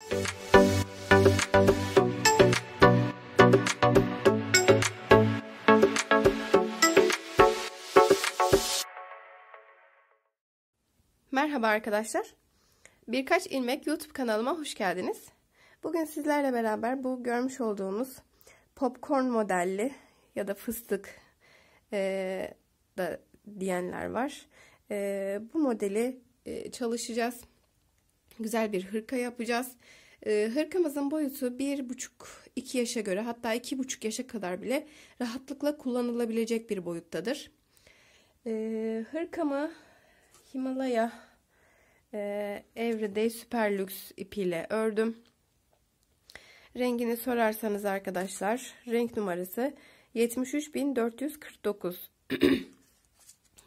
Merhaba arkadaşlar. Birkaç ilmek YouTube kanalıma hoş geldiniz. Bugün sizlerle beraber bu görmüş olduğunuz popcorn modelli ya da fıstık da diyenler var. Bu modeli çalışacağız. Güzel bir hırka yapacağız. Hırkamızın boyutu 1,5-2 yaşa göre, hatta 2,5 yaşa kadar bile rahatlıkla kullanılabilecek bir boyuttadır. Hırkamı Himalaya Everyday Super Lux ipiyle ördüm. Rengini sorarsanız arkadaşlar, renk numarası 73449.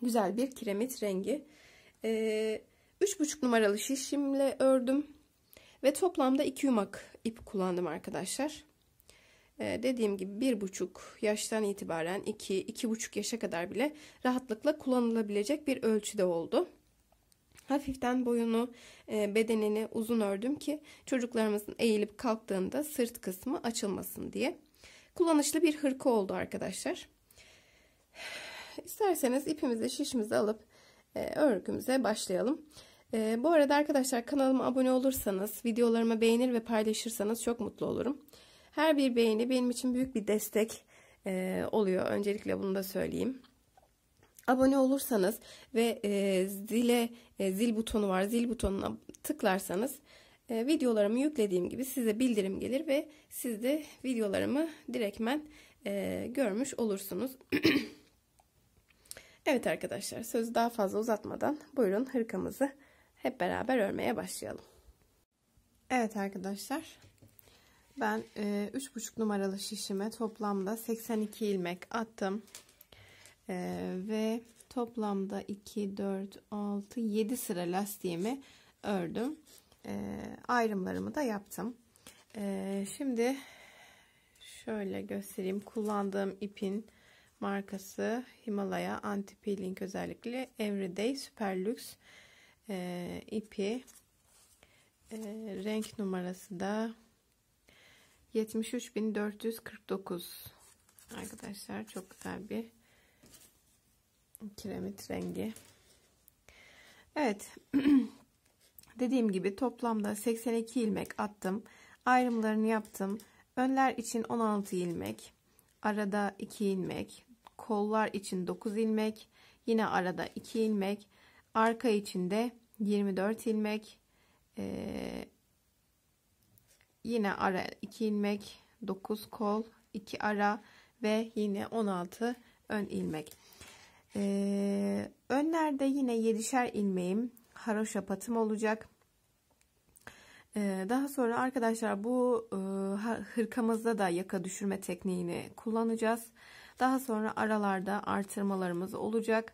Güzel bir kiremit rengi. 3,5 numaralı şişimle ördüm ve toplamda 2 yumak ip kullandım arkadaşlar. Dediğim gibi 1,5 yaştan itibaren 2-2,5 yaşa kadar bile rahatlıkla kullanılabilecek bir ölçüde oldu. Hafiften boyunu, bedenini uzun ördüm ki çocuklarımızın eğilip kalktığında sırt kısmı açılmasın diye. Kullanışlı bir hırka oldu arkadaşlar. İsterseniz ipimizi, şişimizi alıp örgümüze başlayalım. Bu arada arkadaşlar, kanalıma abone olursanız, videolarımı beğenir ve paylaşırsanız çok mutlu olurum. Her bir beğeni benim için büyük bir destek oluyor. Öncelikle bunu da söyleyeyim. Abone olursanız ve zil butonu var. Zil butonuna tıklarsanız videolarımı yüklediğim gibi size bildirim gelir ve siz de videolarımı direktmen görmüş olursunuz. Evet arkadaşlar, sözü daha fazla uzatmadan buyurun hırkamızı hep beraber örmeye başlayalım. Evet arkadaşlar, ben 3,5 numaralı şişime toplamda 82 ilmek attım. Ve toplamda 2, 4, 6, 7 sıra lastiğimi ördüm. Ayrımlarımı da yaptım. Şimdi şöyle göstereyim. Kullandığım ipin markası Himalaya Anti Peeling özellikle Everyday Super Lux ipi. Renk numarası da 73449. Arkadaşlar, çok güzel bir kiremit rengi. Evet. Dediğim gibi toplamda 82 ilmek attım. Ayrımlarını yaptım. Önler için 16 ilmek. Arada 2 ilmek. Kollar için 9 ilmek. Yine arada 2 ilmek. Arka için de 24 ilmek. Yine ara 2 ilmek. 9 kol. 2 ara ve yine 16 ön ilmek. Önlerde yine 7'şer ilmeğim haroşa patım olacak. Daha sonra arkadaşlar bu hırkamızda da yaka düşürme tekniğini kullanacağız. Daha sonra aralarda artırmalarımız olacak.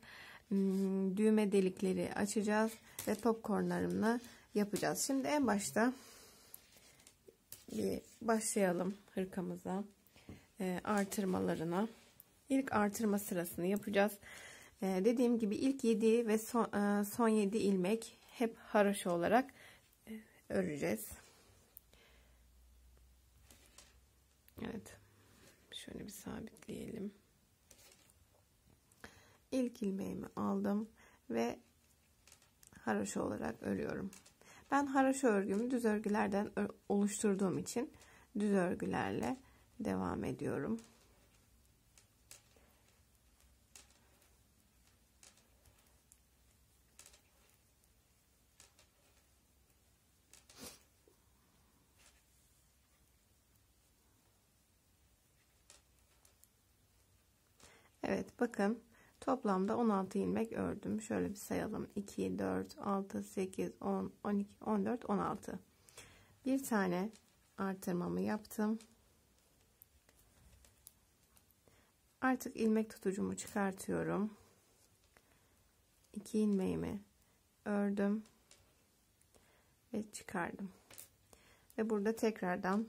Düğme delikleri açacağız ve popcornlarını yapacağız. Şimdi en başta bir başlayalım hırkamıza, artırmalarına. İlk artırma sırasını yapacağız. Dediğim gibi ilk 7 ve son 7 ilmek hep haroşa olarak öreceğiz. Evet. Şöyle bir sabitleyelim. İlk ilmeğimi aldım ve haroşa olarak örüyorum. Ben haroşa örgümü düz örgülerden oluşturduğum için düz örgülerle devam ediyorum. Evet, bakın toplamda 16 ilmek ördüm. Şöyle bir sayalım. 2, 4, 6, 8, 10, 12, 14, 16. Bir tane artırmamı yaptım. Artık ilmek tutucumu çıkartıyorum. 2 ilmeğimi ördüm ve çıkardım. Ve burada tekrardan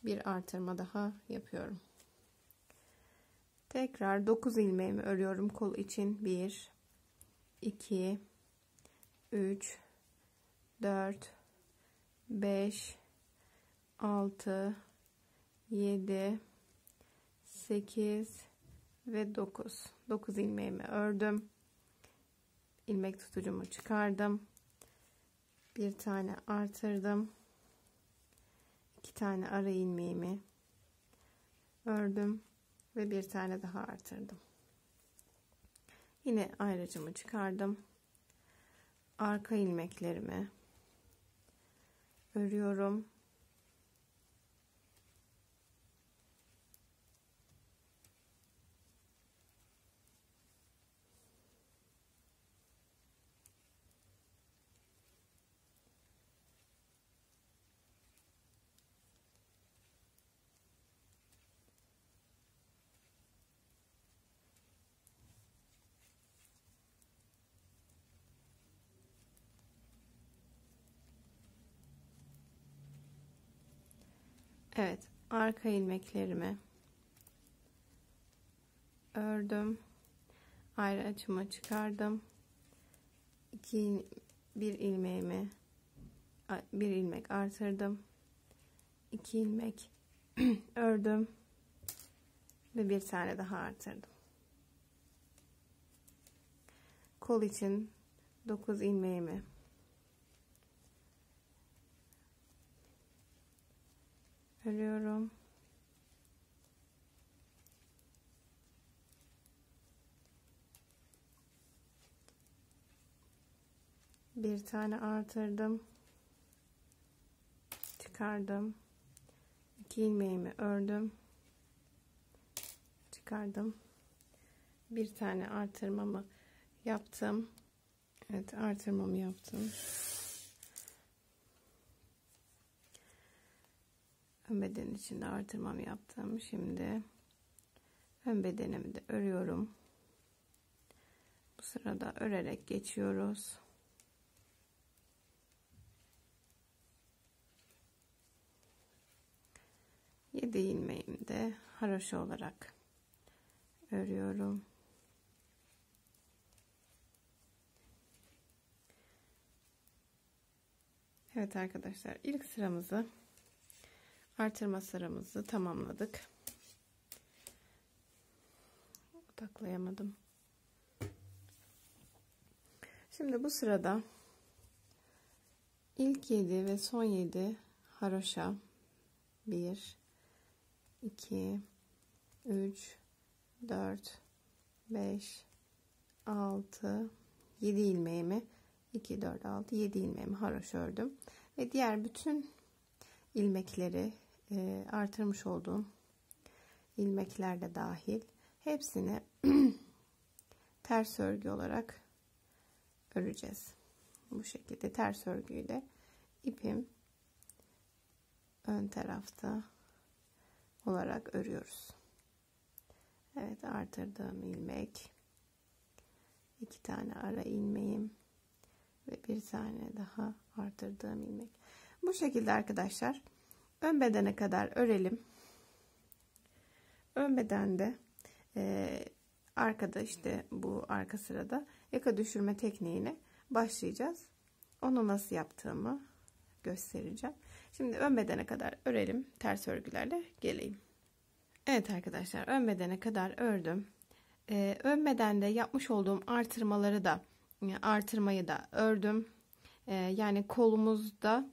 bir artırma daha yapıyorum. Tekrar 9 ilmeğimi örüyorum kol için. 1 2 3 4 5 6, 7, 8 ve 9. 9 ilmeğimi ördüm. İlmek tutucumu çıkardım. Bir tane artırdım. 2 tane ara ilmeğimi ördüm ve bir tane daha artırdım. Yine ayracımı çıkardım. Arka ilmeklerimi örüyorum. Evet, arka ilmeklerimi ördüm. Ayrı açıma çıkardım. Bir ilmeğimi bir ilmek artırdım. 2 ilmek ördüm ve bir tane daha artırdım. Kol için 9 ilmeğimi örüyorum. Bir tane artırdım. Çıkardım. 2 ilmeğimi ördüm. Çıkardım. Bir tane artırmamı yaptım. Evet, artırmamı yaptım. Ön beden içinde artırmamı yaptım. Şimdi ön bedenimi de örüyorum. Bu sırada örerek geçiyoruz. Yedi ilmeğimi de haroşa olarak örüyorum. Evet arkadaşlar, ilk sıramızı, artırma sıramızı tamamladık. Odaklayamadım. Şimdi bu sırada ilk 7 ve son 7 haroşa, 1 2 3 4 5 6 7 ilmeğimi 2 4 6 7 ilmeğimi haroşa ördüm ve diğer bütün ilmekleri artırmış olduğum ilmekler de dahil hepsini ters örgü olarak öreceğiz. Bu şekilde ters örgüyü de ipim ön tarafta olarak örüyoruz. Evet, artırdığım ilmek, 2 tane ara ilmeğim ve bir tane daha artırdığım ilmek. Bu şekilde arkadaşlar ön bedene kadar örelim. Ön bedende arkada, işte bu arka sırada yaka düşürme tekniğine başlayacağız. Onu nasıl yaptığımı göstereceğim. Şimdi ön bedene kadar örelim. Ters örgülerle geleyim. Evet arkadaşlar, ön bedene kadar ördüm. Ön bedende yapmış olduğum artırmayı da ördüm. Yani kolumuzda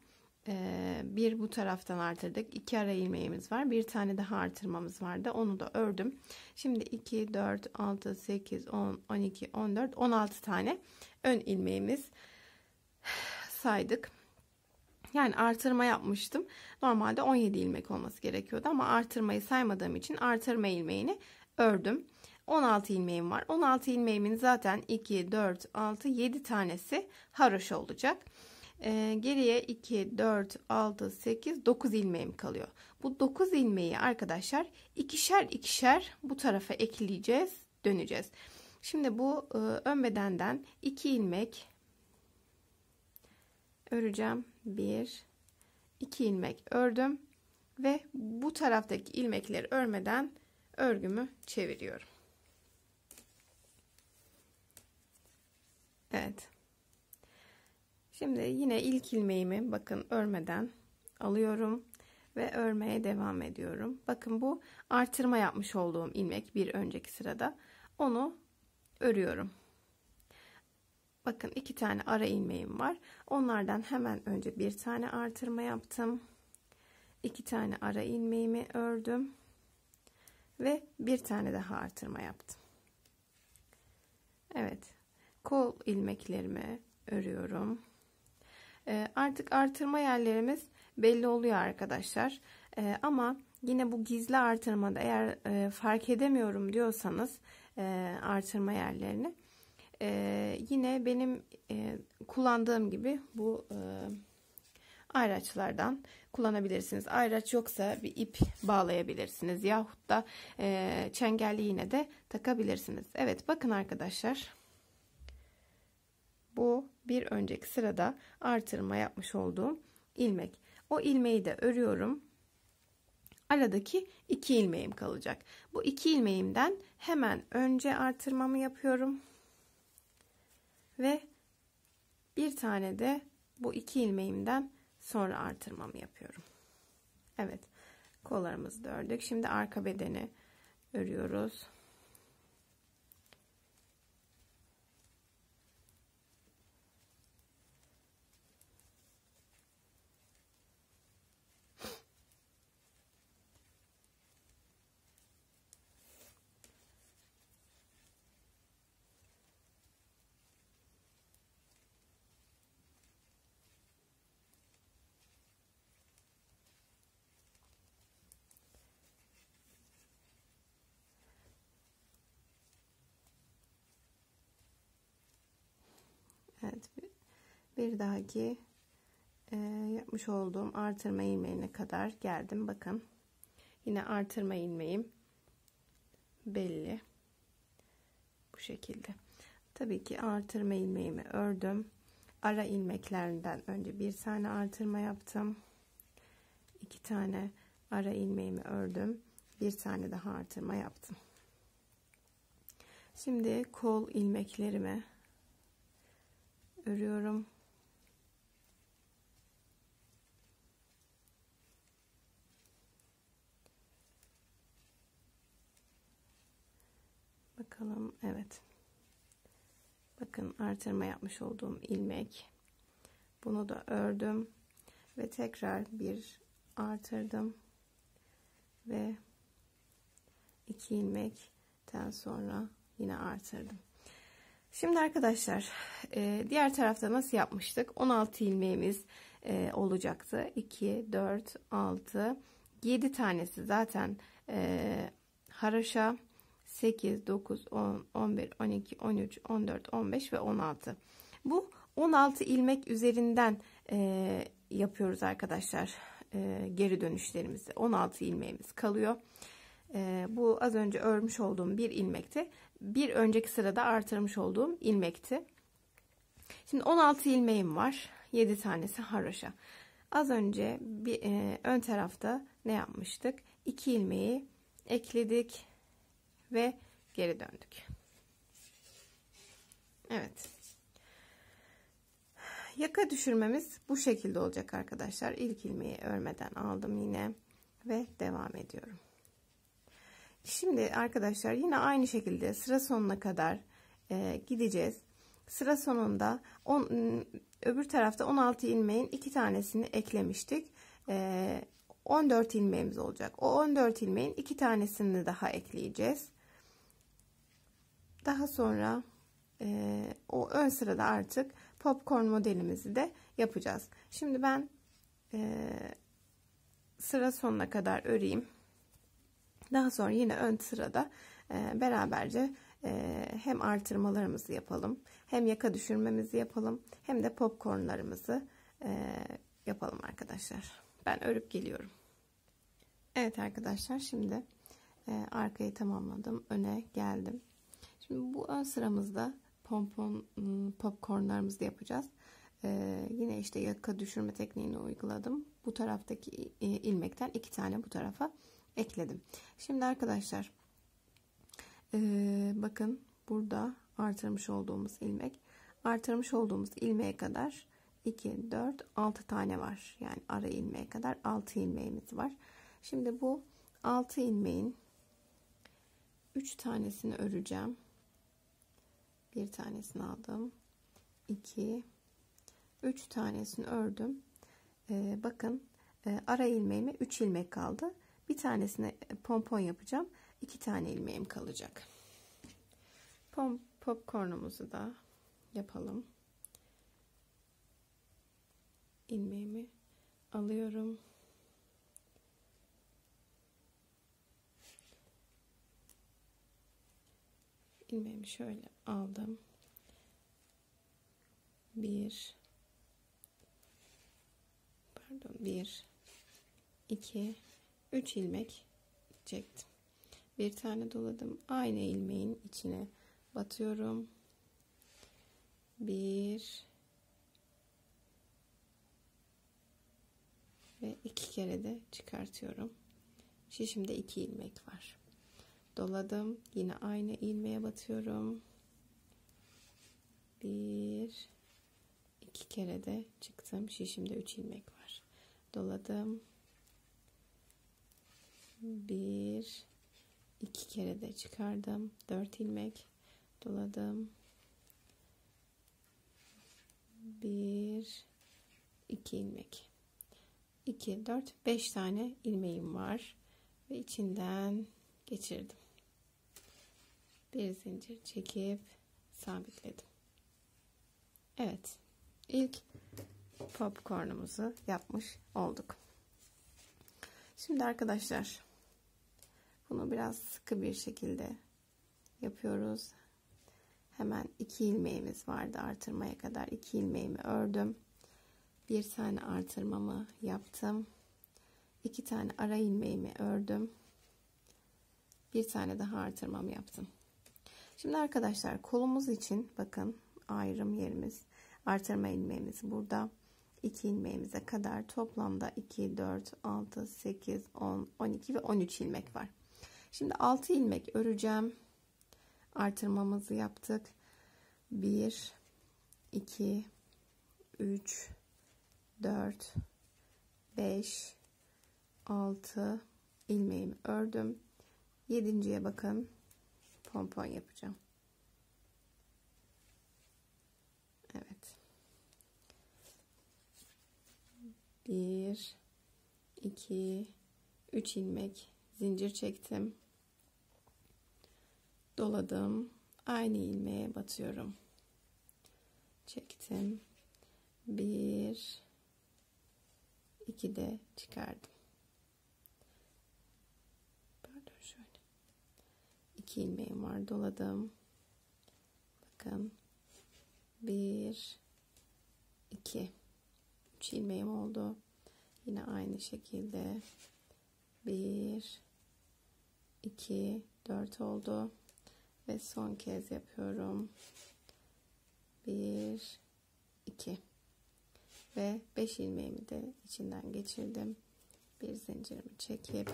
bir bu taraftan artırdık. 2 ara ilmeğimiz var. Bir tane daha artırmamız vardı. Onu da ördüm. Şimdi 2, 4, 6, 8, 10, 12, 14, 16 tane ön ilmeğimiz saydık. Yani artırma yapmıştım. Normalde 17 ilmek olması gerekiyordu ama artırmayı saymadığım için artırma ilmeğini ördüm. 16 ilmeğim var. 16 ilmeğimin zaten 2, 4, 6, 7 tanesi haroşa olacak. Geriye 2, 4, 6, 8, 9 ilmeğim kalıyor. Bu 9 ilmeği arkadaşlar ikişer ikişer bu tarafa ekleyeceğiz, döneceğiz. Şimdi bu ön bedenden 2 ilmek öreceğim. 1, 2 ilmek ördüm ve bu taraftaki ilmekleri örmeden örgümü çeviriyorum. Evet. Şimdi yine ilk ilmeğimi bakın örmeden alıyorum ve örmeye devam ediyorum. Bakın bu artırma yapmış olduğum ilmek bir önceki sırada. Onu örüyorum. Bakın 2 tane ara ilmeğim var. Onlardan hemen önce bir tane artırma yaptım. 2 tane ara ilmeğimi ördüm ve bir tane daha artırma yaptım. Evet, kol ilmeklerimi örüyorum. Artık artırma yerlerimiz belli oluyor arkadaşlar. Ama yine bu gizli artırmada eğer fark edemiyorum diyorsanız artırma yerlerini, yine benim kullandığım gibi bu ayraçlardan kullanabilirsiniz. Ayraç yoksa bir ip bağlayabilirsiniz yahut da çengelli iğne de takabilirsiniz. Evet, bakın arkadaşlar, bu bir önceki sırada artırma yapmış olduğum ilmek. O ilmeği de örüyorum. Aradaki 2 ilmeğim kalacak. Bu 2 ilmeğimden hemen önce artırmamı yapıyorum ve bir tane de bu 2 ilmeğimden sonra artırmamı yapıyorum. Evet, kollarımızı da ördük. Şimdi arka bedeni örüyoruz. Evet, bir dahaki yapmış olduğum artırma ilmeğine kadar geldim. Bakın, yine artırma ilmeğim belli bu şekilde. Tabii ki artırma ilmeğimi ördüm. Ara ilmeklerinden önce bir tane artırma yaptım. 2 tane ara ilmeğimi ördüm. Bir tane daha artırma yaptım. Şimdi kol ilmeklerimi örüyorum. Bakalım, evet. Bakın, artırma yapmış olduğum ilmek. Bunu da ördüm ve tekrar bir artırdım ve 2 ilmekten sonra yine artırdım. Şimdi arkadaşlar, diğer tarafta nasıl yapmıştık? 16 ilmeğimiz olacaktı. 2, 4, 6, 7 tanesi zaten haraşa, 8, 9, 10, 11, 12, 13, 14, 15 ve 16. Bu 16 ilmek üzerinden yapıyoruz arkadaşlar geri dönüşlerimizi. 16 ilmeğimiz kalıyor. Bu az önce örmüş olduğum bir ilmekti. Bir önceki sırada artırmış olduğum ilmekti. Şimdi 16 ilmeğim var. 7 tanesi haraşa. Az önce bir ön tarafta ne yapmıştık? 2 ilmeği ekledik ve geri döndük. Evet. Yaka düşürmemiz bu şekilde olacak arkadaşlar. İlk ilmeği örmeden aldım yine ve devam ediyorum. Şimdi arkadaşlar, yine aynı şekilde sıra sonuna kadar gideceğiz. Sıra sonunda öbür tarafta 16 ilmeğin 2 tanesini eklemiştik. 14 ilmeğimiz olacak. O 14 ilmeğin 2 tanesini daha ekleyeceğiz. Daha sonra o ön sırada artık popcorn modelimizi de yapacağız. Şimdi ben sıra sonuna kadar öreyim. Daha sonra yine ön sırada beraberce hem artırmalarımızı yapalım, hem yaka düşürmemizi yapalım, hem de popcornlarımızı yapalım arkadaşlar. Ben örüp geliyorum. Evet arkadaşlar, şimdi arkayı tamamladım, öne geldim. Şimdi bu ön sıramızda popcornlarımızı yapacağız. Yine işte yaka düşürme tekniğini uyguladım. Bu taraftaki ilmekten 2 tane bu tarafa ekledim. Şimdi arkadaşlar, bakın burada artırmış olduğumuz ilmek. Artırmış olduğumuz ilmeğe kadar 2, 4, 6 tane var. Yani ara ilmeğe kadar 6 ilmeğimiz var. Şimdi bu 6 ilmeğin 3 tanesini öreceğim. Bir tanesini aldım. 2, 3 tanesini ördüm. Bakın ara ilmeğime 3 ilmek kaldı. Bir tanesine pompon yapacağım. 2 tane ilmeğim kalacak. Popcornumuzu da yapalım. İlmeğimi alıyorum. İlmeğimi şöyle aldım. 1 2 3 ilmek çektim. Bir tane doladım. Aynı ilmeğin içine batıyorum. 1 ve 2 kere de çıkartıyorum. Şişimde 2 ilmek var. Doladım. Yine aynı ilmeğe batıyorum. 1 2 kere de çıktım. Şişimde 3 ilmek var. Doladım. 1 2 kere de çıkardım. 4 ilmek. Doladım. 1 2 ilmek. 2 4 5 tane ilmeğim var ve içinden geçirdim. Bir zincir çekip sabitledim. Evet, ilk popcornumuzu yapmış olduk. Şimdi arkadaşlar bunu biraz sıkı bir şekilde yapıyoruz. Hemen 2 ilmeğimiz vardı artırmaya kadar. 2 ilmeğimi ördüm. Bir tane artırmamı yaptım. 2 tane ara ilmeğimi ördüm. Bir tane daha artırmamı yaptım. Şimdi arkadaşlar kolumuz için bakın ayrım yerimiz, artırma ilmeğimiz burada. 2 ilmeğimize kadar toplamda 2, 4, 6, 8, 10, 12 ve 13 ilmek var. Şimdi 6 ilmek öreceğim. Artırmamızı yaptık. 1, 2, 3, 4, 5, 6 ilmeğimi ördüm. 7.'ye bakın pompon yapacağım. Evet. 1 2 3 ilmek zincir çektim. Doladım. Aynı ilmeğe batıyorum. Çektim. 1 2 de çıkardım. Pardon şöyle. 2 ilmeğim var. Doladım. Bakın. 1 2 3 ilmeğim oldu. Yine aynı şekilde 1 2 4 oldu ve son kez yapıyorum. 1 2 ve 5 ilmeğimi de içinden geçirdim. Bir zincirimi çekip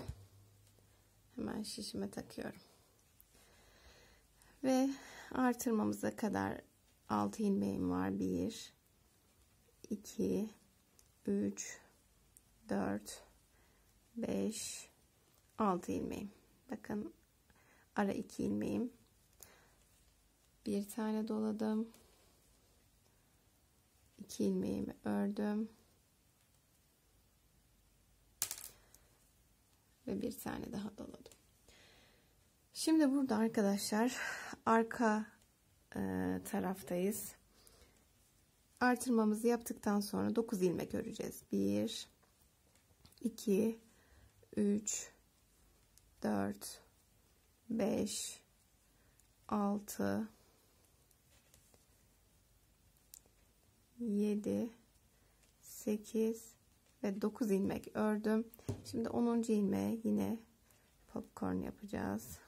hemen şişime takıyorum. Ve artırmamıza kadar 6 ilmeğim var. 1 2 3 4 5 6 ilmeğim. Bakın ara 2 ilmeğim. Bir tane doladım. 2 ilmeğimi ördüm. Ve bir tane daha doladım. Şimdi burada arkadaşlar arka taraftayız. Artırmamızı yaptıktan sonra 9 ilmek öreceğiz. 1 2 3 4 5 6 7 8 ve 9 ilmek ördüm. Şimdi 10. ilmeğe yine popcorn yapacağız.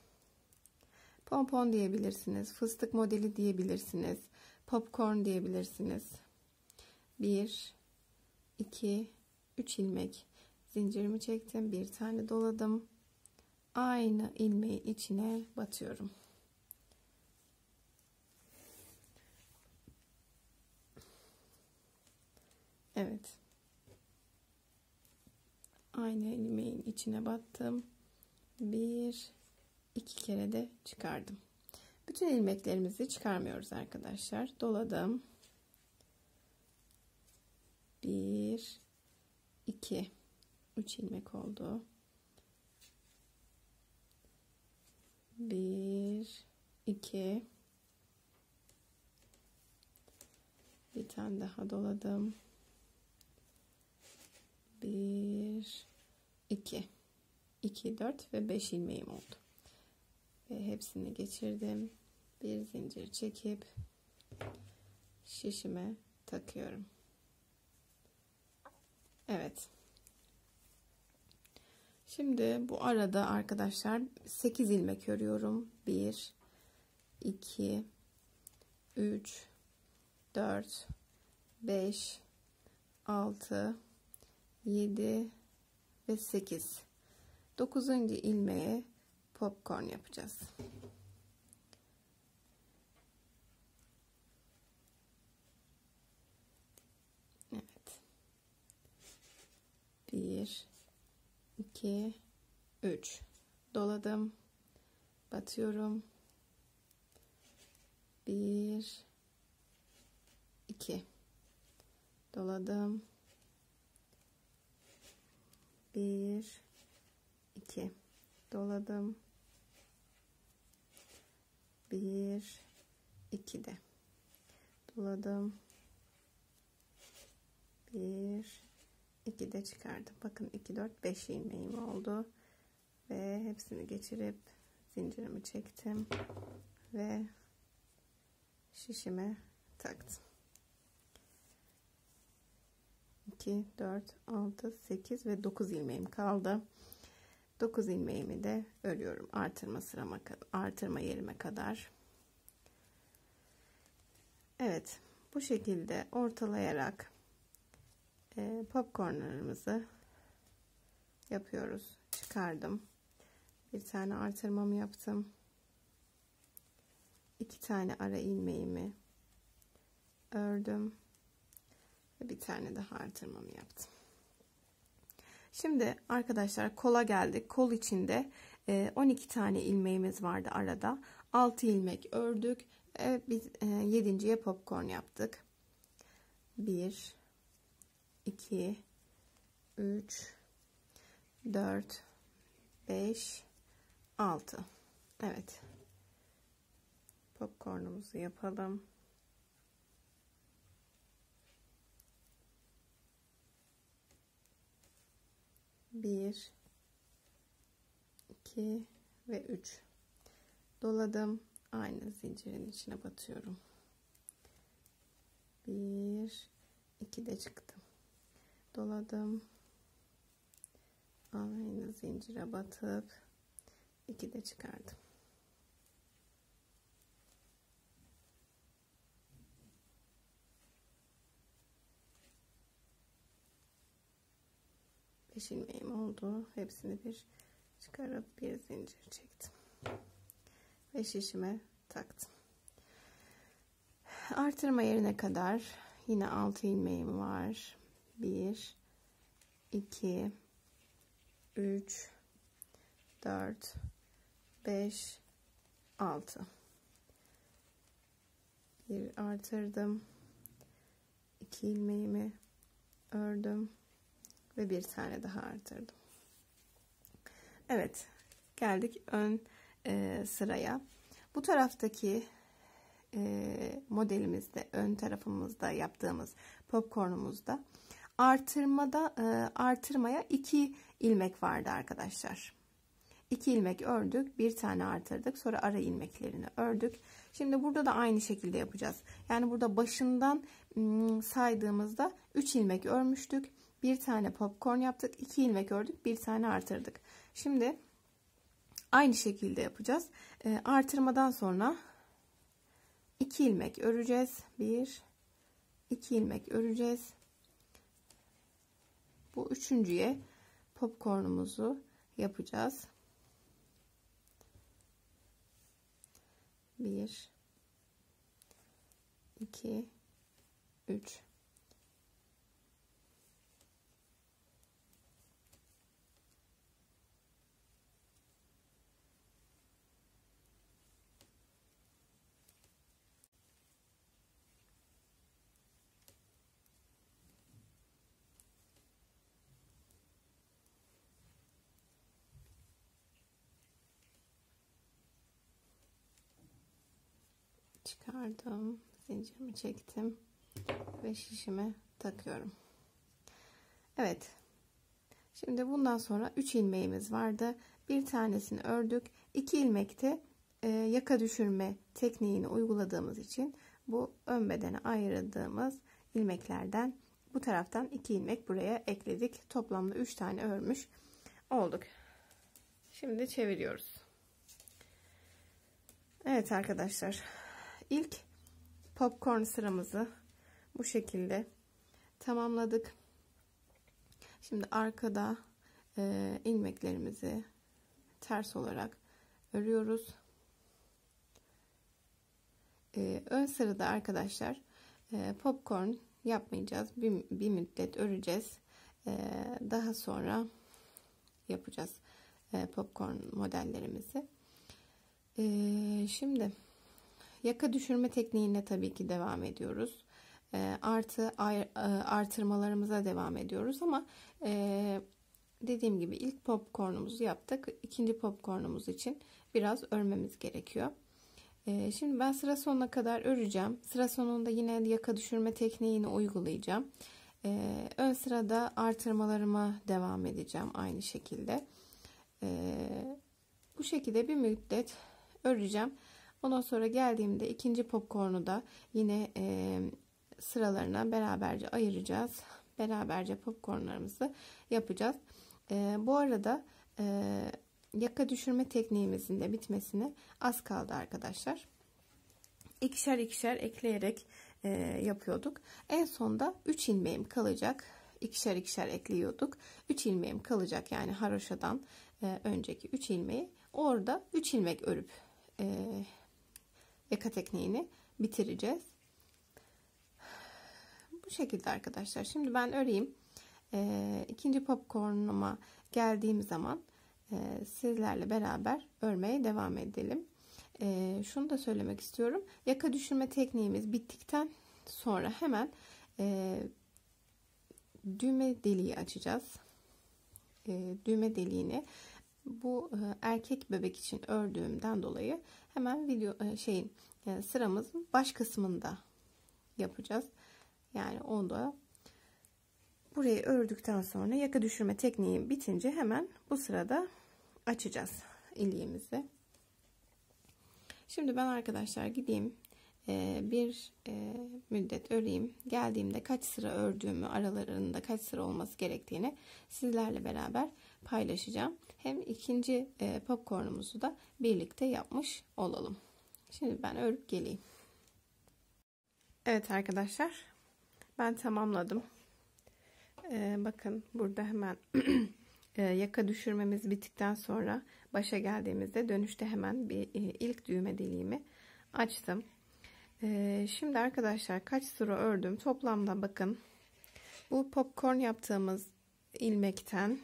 Pompon diyebilirsiniz, fıstık modeli diyebilirsiniz, popcorn diyebilirsiniz. 1 2 3 ilmek zincirimi çektim, bir tane doladım. Aynı ilmeği içine batıyorum. Evet. Aynı ilmeğin içine battım. 2 kere de çıkardım. Bütün ilmeklerimizi çıkarmıyoruz arkadaşlar. Doladım. 1 2 3 ilmek oldu. 1 2 bir tane daha doladım. 1 2 2 4 ve 5 ilmeğim oldu. Ve hepsini geçirdim. Bir zincir çekip şişime takıyorum. Evet. Şimdi bu arada arkadaşlar 8 ilmek örüyorum. 1 2 3 4 5 6 7 ve 8. 9. ilmeğe popcorn yapacağız. Evet. 1 2 3 doladım, batıyorum. 1 2 doladım. 1 2 doladım. 1 2 de doladım. 1 2 de çıkardım. Bakın 2 4 5 ilmeğim oldu ve hepsini geçirip zincirimi çektim ve şişime taktım. 2 4 6 8 ve 9 ilmeğim kaldı. 9 ilmeğimi de örüyorum artırma yerime kadar. Evet, bu şekilde ortalayarak popcornlarımızı yapıyoruz. Çıkardım. Bir tane artırmamı yaptım. 2 tane ara ilmeğimi ördüm ve bir tane daha artırmamı yaptım. Şimdi arkadaşlar kola geldik. Kol içinde 12 tane ilmeğimiz vardı arada. 6 ilmek ördük. Biz 7.'ye popcorn yaptık. 1 2 3 4 5 6. Evet. Popcornumuzu yapalım. Bir, 2 ve 3 doladım. Aynı zincirin içine batıyorum. 1 2 de çıktım. Doladım. Aynı zincire batıp 2 de çıkardım. Beş ilmeğim oldu. Hepsini bir çıkarıp bir zincir çektim. Ve şişime taktım. Artırma yerine kadar yine 6 ilmeğim var. 1 2 3 4 5 6. Bir artırdım. 2 ilmeğimi ördüm ve bir tane daha artırdım. Evet, geldik ön sıraya. Bu taraftaki modelimizde, ön tarafımızda yaptığımız popcornumuzda artırmaya 2 ilmek vardı arkadaşlar. 2 ilmek ördük, bir tane artırdık, sonra ara ilmeklerini ördük. Şimdi burada da aynı şekilde yapacağız. Yani burada başından saydığımızda 3 ilmek örmüştük, bir tane popcorn yaptık, 2 ilmek ördük, bir tane artırdık. Şimdi aynı şekilde yapacağız. Artırmadan sonra 2 ilmek öreceğiz. 1 2 ilmek öreceğiz. Bu üçüncüye popcornumuzu yapacağız. 1 2 3 çıkardım. Zincirimi çektim ve şişime takıyorum. Evet. Şimdi bundan sonra 3 ilmeğimiz vardı. Bir tanesini ördük. 2 ilmekte yaka düşürme tekniğini uyguladığımız için bu ön bedene ayırdığımız ilmeklerden bu taraftan 2 ilmek buraya ekledik. Toplamda 3 tane örmüş olduk. Şimdi çeviriyoruz. Evet arkadaşlar, ilk popcorn sıramızı bu şekilde tamamladık. Şimdi arkada ilmeklerimizi ters olarak örüyoruz. Ön sırada arkadaşlar popcorn yapmayacağız. Bir müddet öreceğiz. Daha sonra yapacağız popcorn modellerimizi. Şimdi yaka düşürme tekniğine tabii ki devam ediyoruz. Artırmalarımıza devam ediyoruz ama dediğim gibi ilk popcornumuzu yaptık. İkinci popcornumuz için biraz örmemiz gerekiyor. Şimdi ben sıra sonuna kadar öreceğim. Sıra sonunda yine yaka düşürme tekniğini uygulayacağım. Ön sırada artırmalarıma devam edeceğim aynı şekilde. Bu şekilde bir müddet öreceğim. Ondan sonra geldiğimde ikinci popcornu da yine sıralarına beraberce ayıracağız. Beraberce popcornlarımızı yapacağız. Bu arada yaka düşürme tekniğimizin de bitmesine az kaldı arkadaşlar. İkişer ikişer ekleyerek yapıyorduk. En sonda 3 ilmeğim kalacak. İkişer ikişer ekliyorduk. 3 ilmeğim kalacak, yani haroşadan önceki 3 ilmeği orada 3 ilmek örüp yaka tekniğini bitireceğiz. Bu şekilde arkadaşlar. Şimdi ben öreyim. İkinci popcornuma geldiğim zaman sizlerle beraber örmeye devam edelim. Şunu da söylemek istiyorum. Yaka düşürme tekniğimiz bittikten sonra hemen düğme deliği açacağız. Düğme deliğini bu erkek bebek için ördüğümden dolayı hemen sıramızın baş kısmında yapacağız. Yani onda burayı ördükten sonra yaka düşürme tekniği bitince hemen bu sırada açacağız iliğimizi. Şimdi ben arkadaşlar gideyim bir müddet öreyim. Geldiğimde kaç sıra ördüğümü, aralarında kaç sıra olması gerektiğini sizlerle beraber paylaşacağım. Hem ikinci popcornumuzu da birlikte yapmış olalım. Şimdi ben örüp geleyim. Evet arkadaşlar, ben tamamladım. Bakın burada hemen yaka düşürmemiz bittikten sonra başa geldiğimizde dönüşte hemen bir ilk düğme deliğimi açtım. Şimdi arkadaşlar kaç sıra ördüm toplamda, bakın bu popcorn yaptığımız ilmekten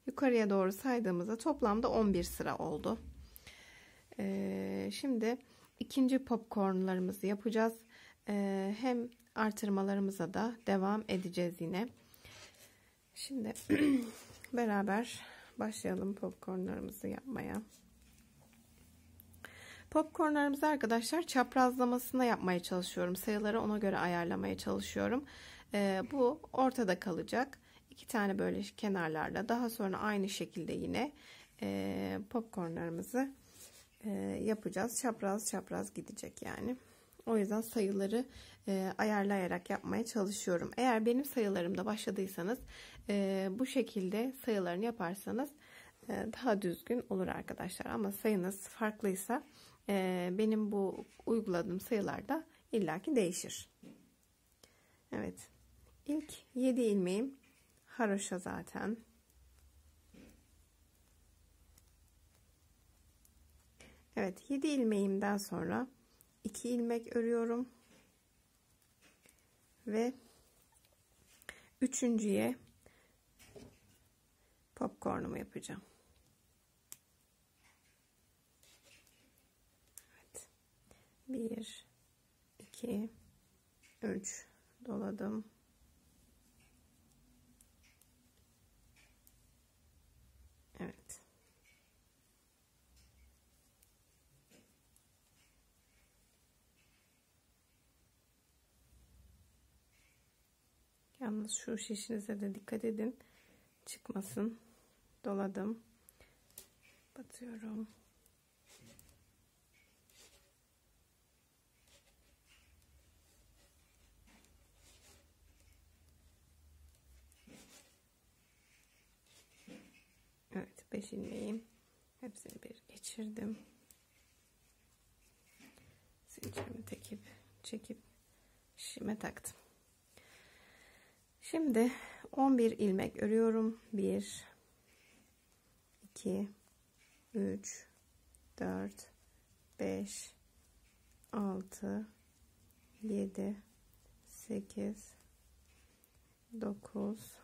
yukarıya doğru saydığımızda toplamda 11 sıra oldu. Şimdi ikinci popcornlarımızı yapacağız. Hem artırmalarımıza da devam edeceğiz yine. Şimdi beraber başlayalım popcornlarımızı yapmaya. Popcornlarımızı arkadaşlar çaprazlamasına yapmaya çalışıyorum. Sayıları ona göre ayarlamaya çalışıyorum. Bu ortada kalacak. 2 tane böyle kenarlarla. Daha sonra aynı şekilde yine popcornlarımızı yapacağız. Çapraz çapraz gidecek yani. O yüzden sayıları ayarlayarak yapmaya çalışıyorum. Eğer benim sayılarımda başladıysanız bu şekilde sayılarını yaparsanız daha düzgün olur arkadaşlar. Ama sayınız farklıysa benim bu uyguladığım sayılarda illaki değişir. Evet. İlk 7 ilmeğim haroşa zaten. Evet, 7 ilmeğimden sonra 2 ilmek örüyorum ve üçüncüye popcornumu yapacağım. Evet. 1 2 3 doladım. Evet. Yalnız şu şişinize de dikkat edin. Çıkmasın. Doladım. Batıyorum. Evet, 5 ilmeğim. Hepsini bir geçirdim. Zincirimi çekip şişime taktım. Şimdi 11 ilmek örüyorum. 1 2 3 4 5 6 7 8 9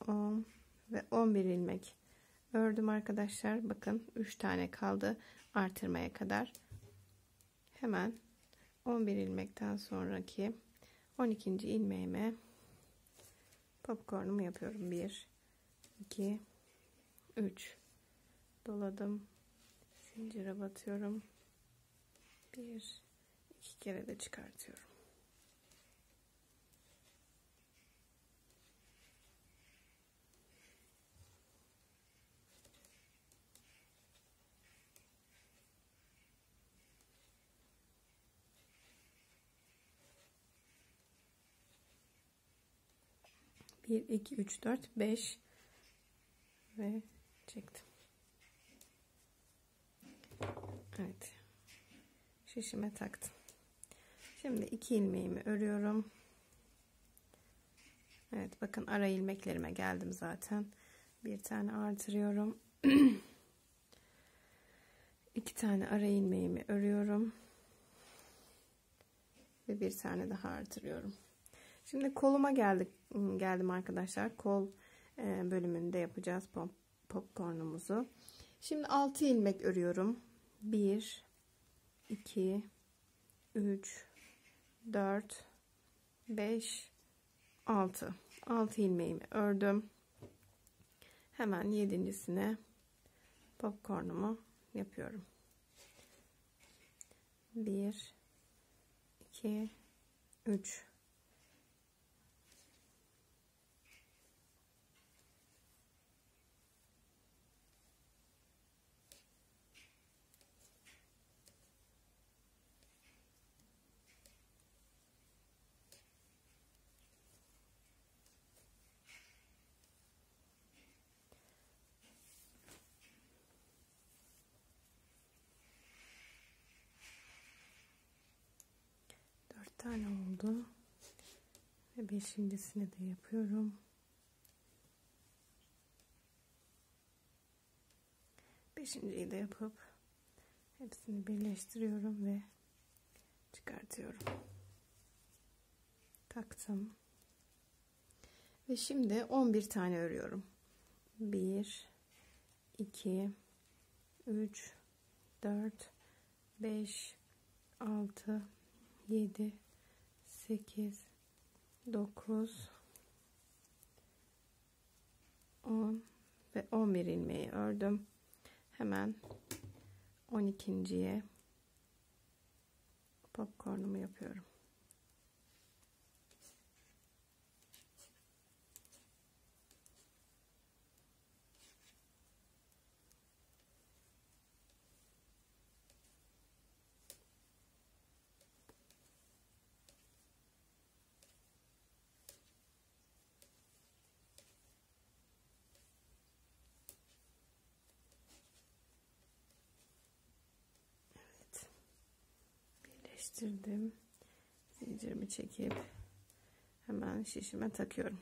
10 ve 11 ilmek ördüm arkadaşlar. Bakın 3 tane kaldı artırmaya kadar. Hemen 11 ilmekten sonraki 12. ilmeğime popcornumu yapıyorum. 1 2 3 doladım, zincire batıyorum, 1 2 kere de çıkartıyorum. Bir, iki, üç, dört, 5 ve çektim. Evet, şişime taktım. Şimdi 2 ilmeğimi örüyorum. Evet, bakın ara ilmeklerime geldim zaten. Bir tane artırıyorum. 2 tane ara ilmeğimi örüyorum ve bir tane daha artırıyorum. Şimdi koluma geldim arkadaşlar. Kol bölümünde yapacağız popcornumuzu. Şimdi 6 ilmek örüyorum. 1 2 3 4 5 6 ilmeğimi ördüm. Hemen 7.'sine popcornumu yapıyorum. 1 2 3 tane oldu ve 5.'sini de yapıyorum. 5.'yi de yapıp hepsini birleştiriyorum ve çıkartıyorum. Taktım ve şimdi 11 tane örüyorum. 1 2 3 4 5 6 7 8 9 10 ve 11 ilmeği ördüm. Hemen 12.'ye popcornumu yapıyorum. Birleştirdim. Zincirimi çekip hemen şişime takıyorum.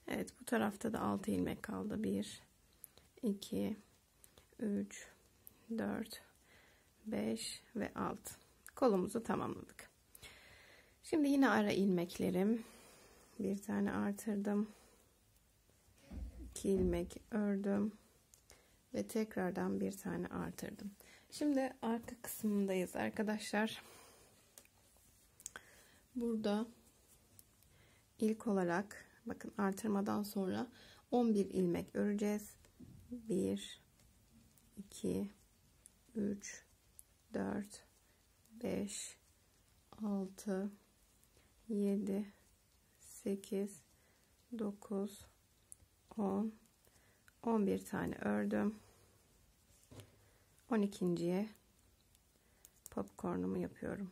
Evet, bu tarafta da 6 ilmek kaldı. 1 2 3 4 5 ve 6. Kolumuzu tamamladık. Şimdi yine ara ilmeklerim. Bir tane artırdım. 2 ilmek ördüm ve tekrardan bir tane artırdım. Şimdi arka kısmındayız arkadaşlar. Burada ilk olarak bakın artırmadan sonra 11 ilmek öreceğiz. 1 2 3 4 5 6, 7, 8, 9, 10, 11 tane ördüm. 12.'ye popcornumu yapıyorum.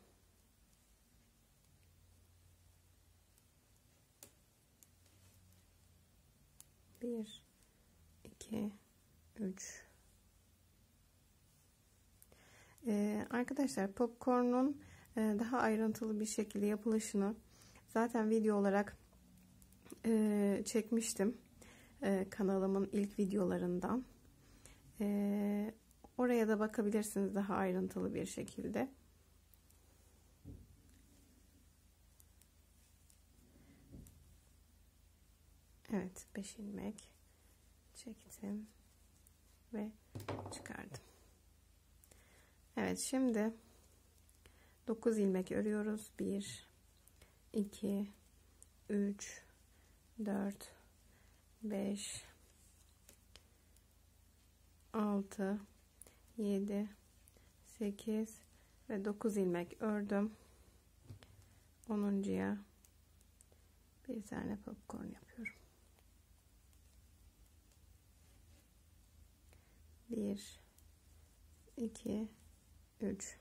Bir, iki, üç. Arkadaşlar popcornun daha ayrıntılı bir şekilde yapılışını zaten video olarak çekmiştim. Kanalımın ilk videolarından. Oraya da bakabilirsiniz daha ayrıntılı bir şekilde. Evet, 5 ilmek çektim ve çıkardım. Evet, şimdi 9 ilmek örüyoruz. 1, 2, 3, 4, 5, 6, 7, 8 ve 9 ilmek ördüm. 10.'ya bir tane popcorn yapıyorum. 1, 2, 3.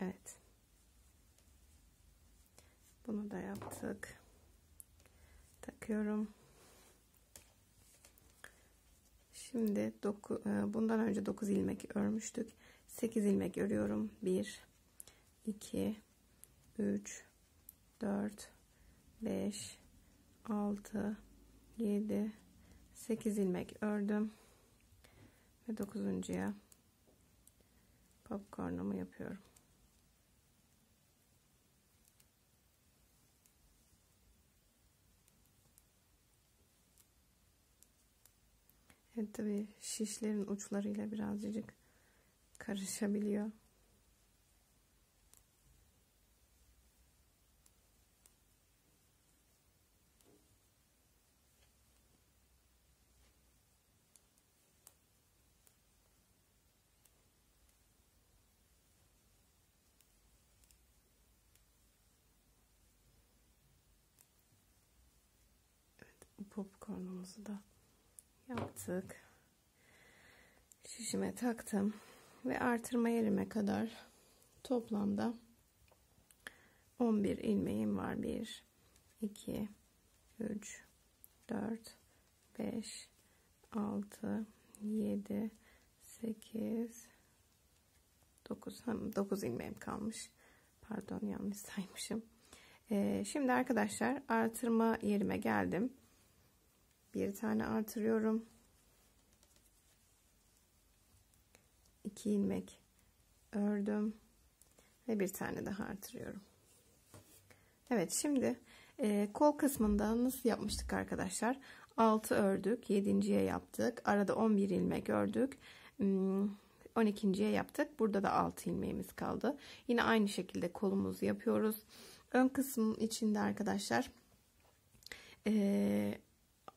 Evet. Bunu da yaptık. Takıyorum. Şimdi bundan önce 9 ilmek örmüştük. 8 ilmek örüyorum. 1, 2, 3, 4, 5, 6, 7, 8 ilmek ördüm. Ve 9.'ya popcornumu yapıyorum. Evet, tabii şişlerin uçlarıyla birazcık karışabiliyor. Evet, popcornumuzu da yaptık. Şişime taktım ve artırma yerime kadar toplamda 11 ilmeğim var. 1, 2, 3, 4, 5, 6, 7, 8, 9 ilmeğim kalmış. Pardon, yanlış saymışım. Şimdi arkadaşlar artırma yerime geldim. Bir tane artırıyorum. 2 ilmek ördüm ve bir tane daha artırıyorum. Evet, şimdi kol kısmında nasıl yapmıştık arkadaşlar? 6 ördük, 7.'ye yaptık, arada 11 ilmek ördük, 12.'ye yaptık. Burada da 6 ilmeğimiz kaldı. Yine aynı şekilde kolumuzu yapıyoruz. Ön kısmın içinde arkadaşlar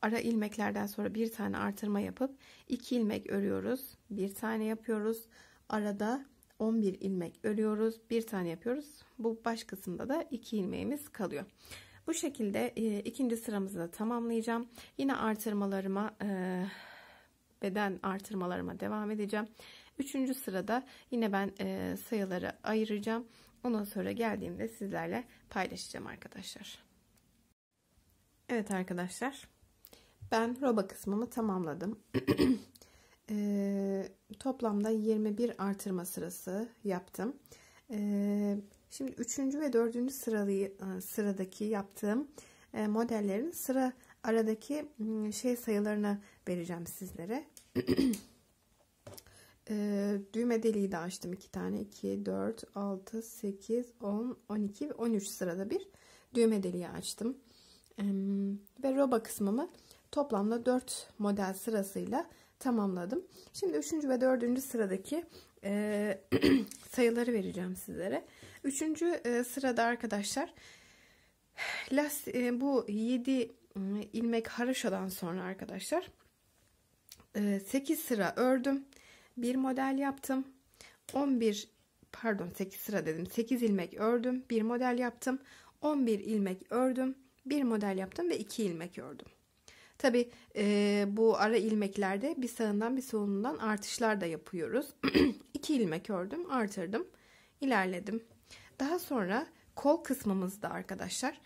ara ilmeklerden sonra bir tane artırma yapıp 2 ilmek örüyoruz. Bir tane yapıyoruz. Arada 11 ilmek örüyoruz. Bir tane yapıyoruz. Bu baş kısımda da 2 ilmeğimiz kalıyor. Bu şekilde ikinci sıramızı da tamamlayacağım. Yine artırmalarıma, beden artırmalarıma devam edeceğim. Üçüncü sırada yine ben sayıları ayıracağım. Ondan sonra geldiğimde sizlerle paylaşacağım arkadaşlar. Evet arkadaşlar, ben roba kısmımı tamamladım. Toplamda 21 artırma sırası yaptım. Şimdi 3. ve 4. sıradaki yaptığım modellerin aradaki sayılarını vereceğim sizlere. Düğme deliği de açtım 2 tane. 2, 4, 6, 8, 10, 12 ve 13 sırada bir düğme deliği açtım. Ve roba kısmımı toplamda 4 model sırasıyla tamamladım. Şimdi 3. ve 4. sıradaki sayıları vereceğim sizlere. 3. sırada arkadaşlar bu 7 ilmek haroşadan sonra arkadaşlar 8 sıra ördüm. Bir model yaptım. 8 sıra dedim. 8 ilmek ördüm. Bir model yaptım. 11 ilmek ördüm. Bir model yaptım ve 2 ilmek ördüm. Tabi bu ara ilmeklerde bir sağından bir solundan artışlar da yapıyoruz. 2 ilmek ördüm, artırdım, ilerledim. Daha sonra kol kısmımızda arkadaşlar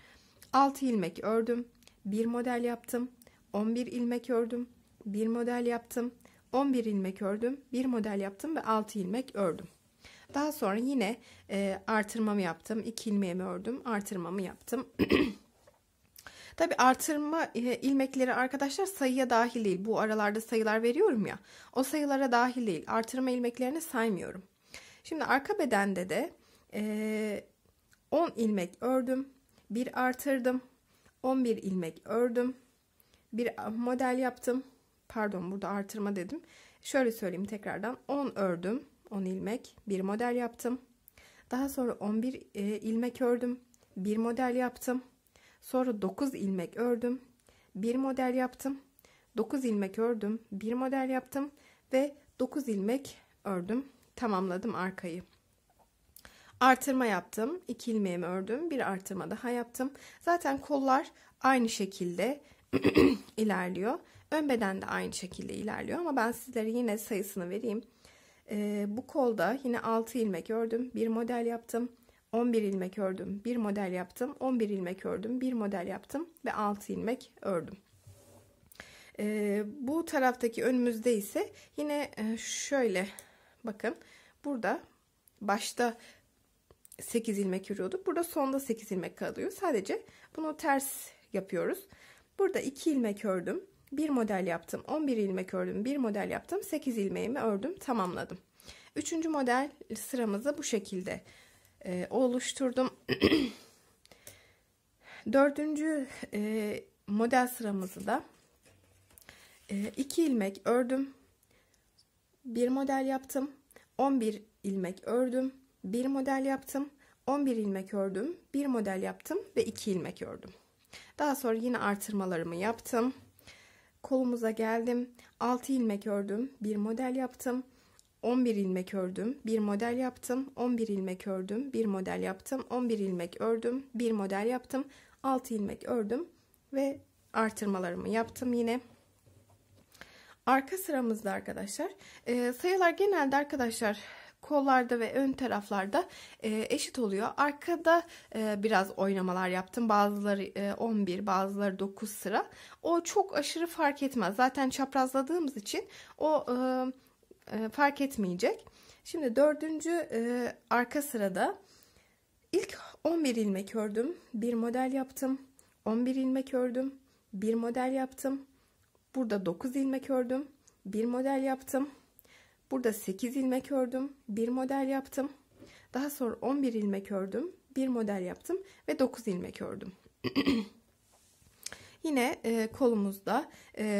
6 ilmek ördüm, bir model yaptım, 11 ilmek ördüm, bir model yaptım, 11 ilmek ördüm, bir model yaptım ve 6 ilmek ördüm. Daha sonra yine artırmamı yaptım, 2 ilmeğimi ördüm, artırmamı yaptım. Tabi artırma ilmekleri arkadaşlar sayıya dahil değil. Bu aralarda sayılar veriyorum ya. O sayılara dahil değil. Artırma ilmeklerini saymıyorum. Şimdi arka bedende de 10 ilmek ördüm. Bir artırdım. 11 ilmek ördüm. Bir model yaptım. Pardon, burada artırma dedim. Şöyle söyleyeyim tekrardan. 10 ördüm. 10 ilmek. Bir model yaptım. Daha sonra 11 ilmek ördüm. Bir model yaptım. Sonra 9 ilmek ördüm. Bir model yaptım. 9 ilmek ördüm. Bir model yaptım. Ve 9 ilmek ördüm. Tamamladım arkayı. Artırma yaptım. 2 ilmeğimi ördüm. Bir artırma daha yaptım. Zaten kollar aynı şekilde ilerliyor. Ön beden de aynı şekilde ilerliyor. Ama ben sizlere yine sayısını vereyim. Bu kolda yine 6 ilmek ördüm. Bir model yaptım. 11 ilmek ördüm, bir model yaptım, 11 ilmek ördüm, bir model yaptım ve 6 ilmek ördüm. Bu taraftaki önümüzde ise yine şöyle bakın, burada başta 8 ilmek örüyorduk, burada sonda 8 ilmek kalıyor. Sadece bunu ters yapıyoruz. Burada 2 ilmek ördüm, bir model yaptım, 11 ilmek ördüm, bir model yaptım, 8 ilmeğimi ördüm, tamamladım. 3. model sıramızı bu şekilde oluşturdum. 4. model sıramızı da 2 ilmek ördüm, bir model yaptım, 11 ilmek ördüm, bir model yaptım, 11 ilmek ördüm, bir model yaptım ve 2 ilmek ördüm. Daha sonra yine artırmalarımı yaptım. Kolumuza geldim, 6 ilmek ördüm, bir model yaptım, 11 ilmek ördüm, bir model yaptım, 11 ilmek ördüm, bir model yaptım, 11 ilmek ördüm, bir model yaptım, 6 ilmek ördüm ve artırmalarımı yaptım yine. Arka sıramızda arkadaşlar sayılar genelde arkadaşlar kollarda ve ön taraflarda eşit oluyor. Arkada biraz oynamalar yaptım. Bazıları 11, bazıları 9 sıra. O çok aşırı fark etmez. Zaten çaprazladığımız için o fark etmeyecek. Şimdi 4. arka sırada ilk 11 ilmek ördüm. Bir model yaptım. 11 ilmek ördüm. Bir model yaptım. Burada 9 ilmek ördüm. Bir model yaptım. Burada 8 ilmek ördüm. Bir model yaptım. Daha sonra 11 ilmek ördüm. Bir model yaptım ve 9 ilmek ördüm. Yine kolumuzda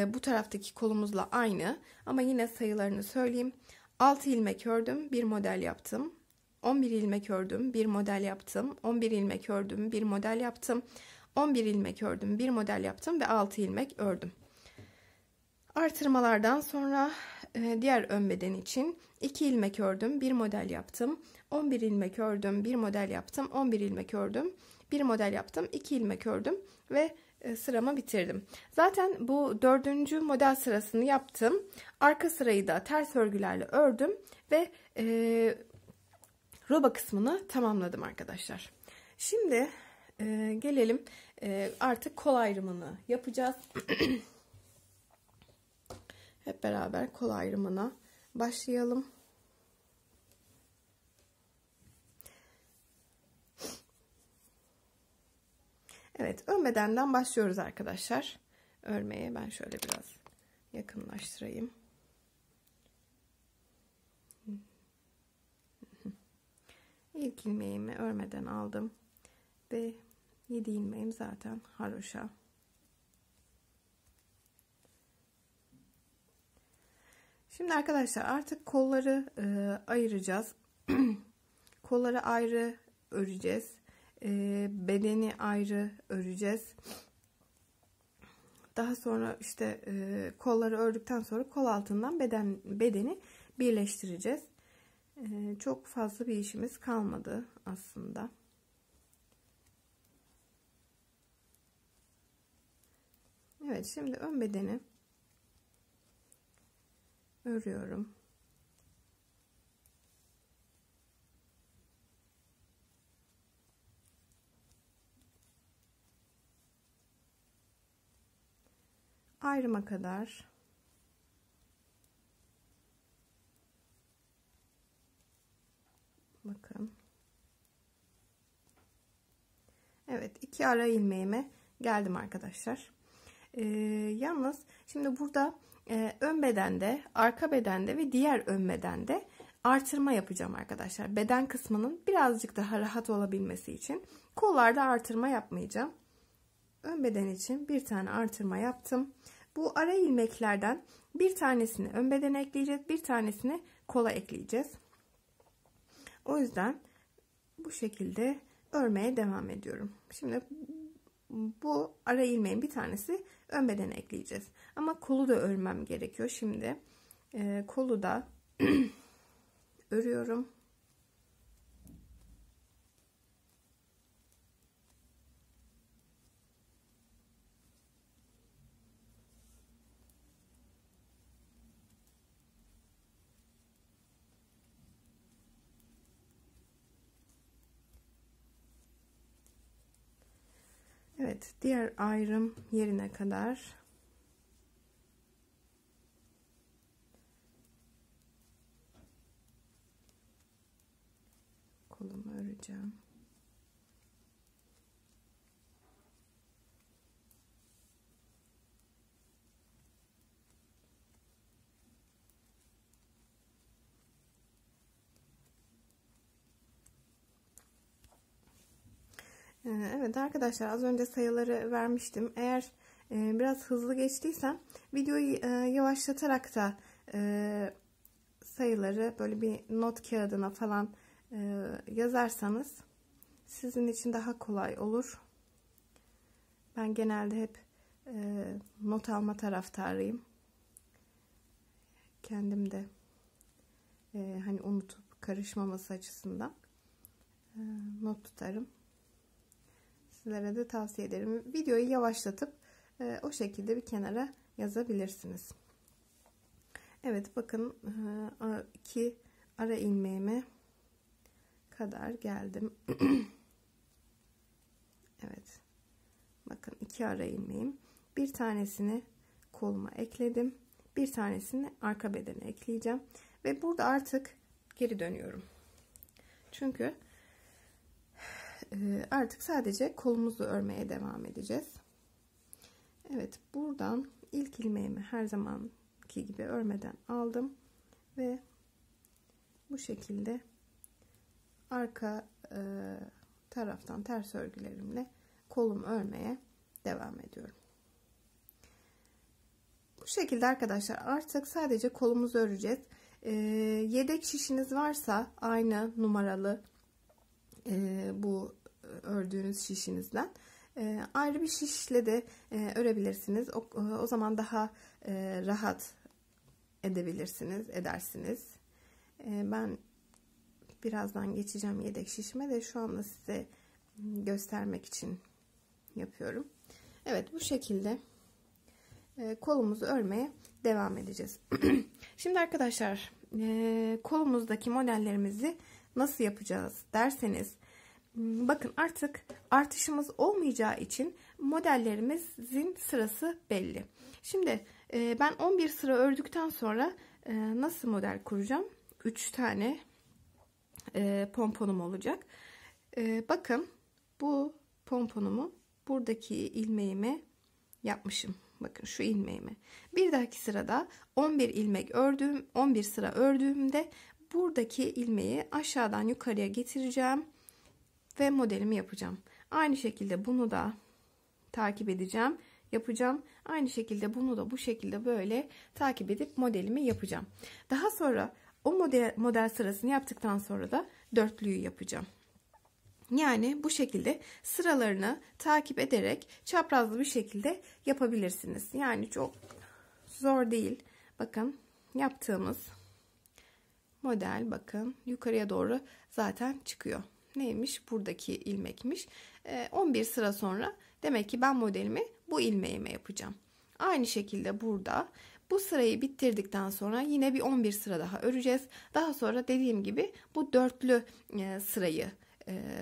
bu taraftaki kolumuzla aynı ama yine sayılarını söyleyeyim. 6 ilmek ördüm, bir model yaptım. 11 ilmek ördüm, bir model yaptım. 11 ilmek ördüm, bir model yaptım. 11 ilmek ördüm, bir model yaptım ve 6 ilmek ördüm. Artırmalardan sonra diğer ön beden için 2 ilmek ördüm, bir model yaptım. 11 ilmek ördüm, bir model yaptım. 11 ilmek ördüm, bir model yaptım. 2 ilmek ördüm ve sıramı bitirdim. Zaten bu 4. model sırasını yaptım. Arka sırayı da ters örgülerle ördüm ve roba kısmını tamamladım arkadaşlar. Şimdi gelelim artık kol ayrımını yapacağız. Hep beraber kol ayrımına başlayalım. Evet, ön bedenden başlıyoruz arkadaşlar. Örmeye ben şöyle biraz yakınlaştırayım. İlk ilmeğimi örmeden aldım ve 7 ilmeğim zaten haroşa. Şimdi arkadaşlar artık kolları ayıracağız. Kolları ayrı öreceğiz. Bedeni ayrı öreceğiz. Daha sonra işte kolları ördükten sonra kol altından bedeni birleştireceğiz. Çok fazla bir işimiz kalmadı aslında. Evet, şimdi ön bedeni örüyorum. Ayrıma kadar bakın. Evet, 2 ara ilmeğime geldim arkadaşlar. Yalnız şimdi burada ön bedende, arka bedende ve diğer ön bedende artırma yapacağım arkadaşlar. Beden kısmının birazcık daha rahat olabilmesi için kollarda artırma yapmayacağım. Ön beden için bir tane artırma yaptım. Bu ara ilmeklerden bir tanesini ön bedene ekleyeceğiz, bir tanesini kola ekleyeceğiz. O yüzden bu şekilde örmeye devam ediyorum. Şimdi bu ara ilmeğin bir tanesi ön bedene ekleyeceğiz. Ama kolu da örmem gerekiyor. Şimdi kolu da örüyorum. Evet, diğer ayrım yerine kadar kolumu öreceğim. Evet arkadaşlar, az önce sayıları vermiştim. Eğer biraz hızlı geçtiysem videoyu yavaşlatarak da sayıları böyle bir not kağıdına falan yazarsanız sizin için daha kolay olur. Ben genelde hep not alma taraftarıyım. Kendim de hani unutup karışmaması açısından not tutarım. Sizlere de tavsiye ederim. Videoyu yavaşlatıp o şekilde bir kenara yazabilirsiniz. Evet, bakın 2 ara ilmeğime kadar geldim. Evet. Bakın 2 ara ilmeğim. Bir tanesini koluma ekledim. Bir tanesini arka bedene ekleyeceğim. Ve burada artık geri dönüyorum. Çünkü artık sadece kolumuzu örmeye devam edeceğiz. Evet, buradan ilk ilmeğimi her zamanki gibi örmeden aldım ve bu şekilde arka taraftan ters örgülerimle kolumu örmeye devam ediyorum. Bu şekilde arkadaşlar artık sadece kolumuzu öreceğiz. Yedek şişiniz varsa aynı numaralı bu ördüğünüz şişinizden ayrı bir şişle de örebilirsiniz. O zaman daha rahat edersiniz. Ben birazdan geçeceğim yedek şişime de şu anda size göstermek için yapıyorum. Evet, bu şekilde kolumuzu örmeye devam edeceğiz. Şimdi arkadaşlar kolumuzdaki modellerimizi nasıl yapacağız derseniz, bakın artık artışımız olmayacağı için modellerimizin sırası belli. Şimdi ben 11 sıra ördükten sonra nasıl model kuracağım? 3 tane pomponum olacak. Bakın bu pomponumu buradaki ilmeğime yapmışım. Bakın şu ilmeğimi. Bir dahaki sırada 11 sıra ördüğümde buradaki ilmeği aşağıdan yukarıya getireceğim ve modelimi yapacağım. Aynı şekilde bunu da takip edeceğim. yapacağım. Aynı şekilde bunu da bu şekilde böyle takip edip modelimi yapacağım. Daha sonra o model sırasını yaptıktan sonra da dörtlüyü yapacağım. Yani bu şekilde sıralarını takip ederek çaprazlı bir şekilde yapabilirsiniz. Yani çok zor değil. Bakın yaptığımız model bakın yukarıya doğru zaten çıkıyor. Neymiş? Buradaki ilmekmiş. 11 sıra sonra demek ki ben modelimi bu ilmeğime yapacağım. Aynı şekilde burada bu sırayı bitirdikten sonra yine bir 11 sıra daha öreceğiz. Daha sonra dediğim gibi bu dörtlü sırayı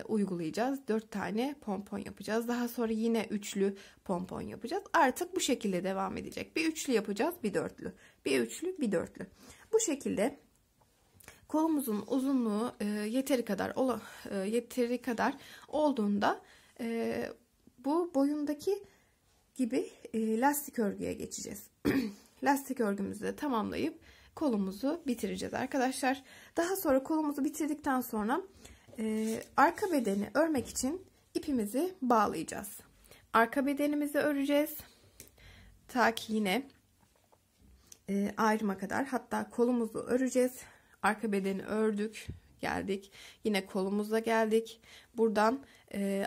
uygulayacağız. 4 tane pompon yapacağız. Daha sonra yine üçlü pompon yapacağız. Artık bu şekilde devam edecek. Bir üçlü yapacağız, bir dörtlü. Bir üçlü, bir dörtlü. Bu şekilde kolumuzun uzunluğu yeteri kadar olduğunda bu boyundaki gibi lastik örgüye geçeceğiz. Lastik örgümüzü de tamamlayıp kolumuzu bitireceğiz arkadaşlar. Daha sonra kolumuzu bitirdikten sonra arka bedeni örmek için ipimizi bağlayacağız. Arka bedenimizi öreceğiz. Ta ki yine ayrıma kadar, hatta kolumuzu öreceğiz. Arka bedeni ördük, geldik. Yine kolumuzla geldik. Buradan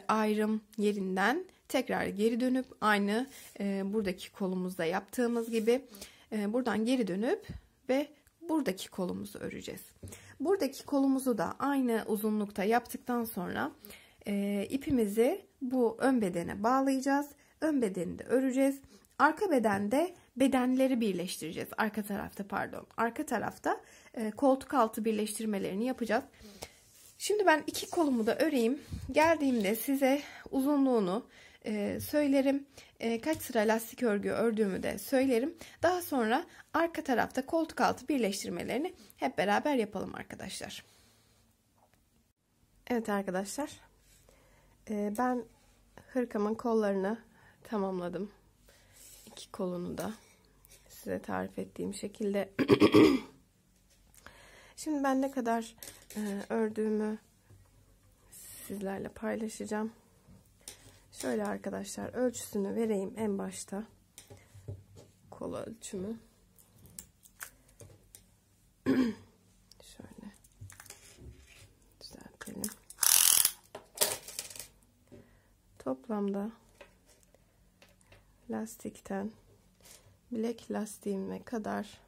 ayrım yerinden tekrar geri dönüp aynı buradaki kolumuzda yaptığımız gibi buradan geri dönüp ve buradaki kolumuzu öreceğiz. Buradaki kolumuzu da aynı uzunlukta yaptıktan sonra ipimizi bu ön bedene bağlayacağız. Ön bedeni de öreceğiz. Arka bedende bedenleri birleştireceğiz. Arka tarafta koltuk altı birleştirmelerini yapacağız. Şimdi ben iki kolumu da öreyim. Geldiğimde size uzunluğunu söylerim. Kaç sıra lastik örgü ördüğümü de söylerim. Daha sonra arka tarafta koltuk altı birleştirmelerini hep beraber yapalım arkadaşlar. Evet arkadaşlar. Ben hırkamın kollarını tamamladım. İki kolunu da size tarif ettiğim şekilde. Şimdi ben ne kadar ördüğümü sizlerle paylaşacağım. Şöyle arkadaşlar ölçüsünü vereyim en başta. Kol ölçümü. Şöyle düzeltelim. Toplamda lastikten bilek lastiğime kadar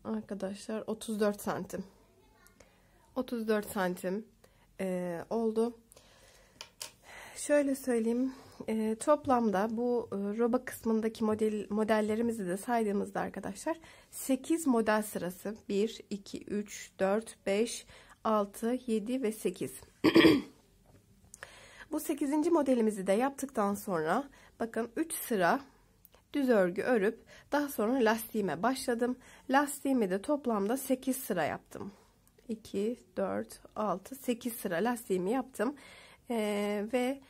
arkadaşlar 34 santim. 34 santim oldu. Şöyle söyleyeyim. Toplamda bu roba kısmındaki modellerimizi de saydığımızda arkadaşlar 8 model sırası 1, 2, 3, 4, 5, 6, 7 ve 8. Bu 8. modelimizi de yaptıktan sonra bakın 3 sıra düz örgü örüp daha sonra lastiğime başladım. Lastiğimi de toplamda 8 sıra yaptım. 2, 4, 6, 8 sıra lastiğimi yaptım. Ve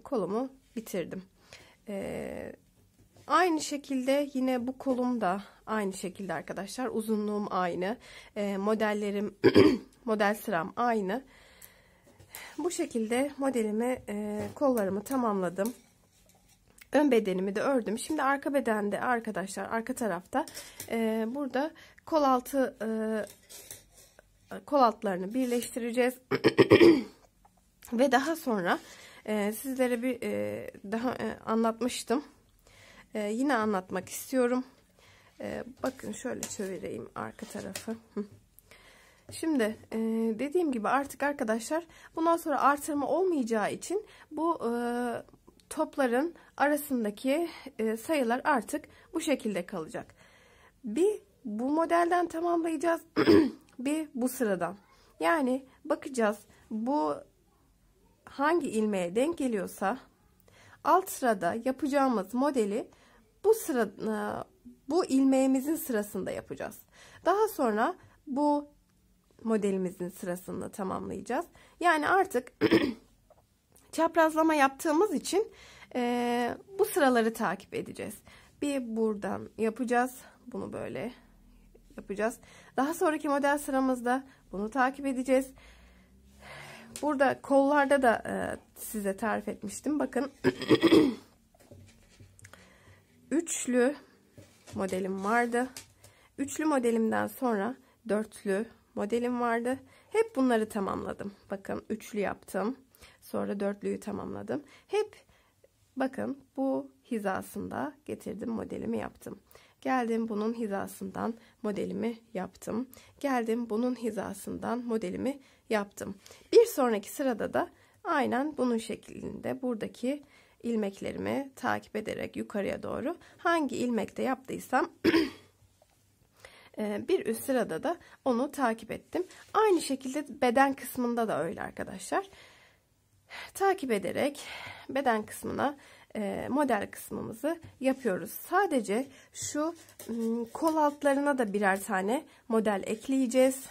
kolumu bitirdim. Aynı şekilde yine bu kolum da aynı şekilde arkadaşlar. Uzunluğum aynı. Modellerim, model sıram aynı. Bu şekilde modelimi, kollarımı tamamladım. Ön bedenimi de ördüm. Şimdi arka bedende arkadaşlar, arka tarafta burada kol altlarını birleştireceğiz. Ve daha sonra sizlere bir daha anlatmıştım. Yine anlatmak istiyorum. Bakın şöyle çevireyim arka tarafı. Şimdi dediğim gibi artık arkadaşlar bundan sonra artırma olmayacağı için bu topların arasındaki sayılar artık bu şekilde kalacak. Bir bu modelden tamamlayacağız. Bir bu sıradan. Yani bakacağız bu hangi ilmeğe denk geliyorsa alt sırada yapacağımız modeli bu ilmeğimizin sırasında yapacağız. Daha sonra bu modelimizin sırasını tamamlayacağız. Yani artık çaprazlama yaptığımız için bu sıraları takip edeceğiz. Bir buradan yapacağız. Bunu böyle yapacağız. Daha sonraki model sıramızda bunu takip edeceğiz. Burada kollarda da size tarif etmiştim. Bakın üçlü modelim vardı. Üçlü modelimden sonra dörtlü modelim vardı. Hep bunları tamamladım. Bakın üçlü yaptım. Sonra dörtlüyü tamamladım. Hep bakın bu hizasında getirdim, modelimi yaptım. Geldim bunun hizasından modelimi yaptım. Geldim bunun hizasından modelimi yaptım. Bir sonraki sırada da aynen bunun şeklinde buradaki ilmeklerimi takip ederek yukarıya doğru hangi ilmekte yaptıysam bir üst sırada da onu takip ettim. Aynı şekilde beden kısmında da öyle arkadaşlar. Takip ederek beden kısmına model kısmımızı yapıyoruz. Sadece şu kol altlarına da birer tane model ekleyeceğiz.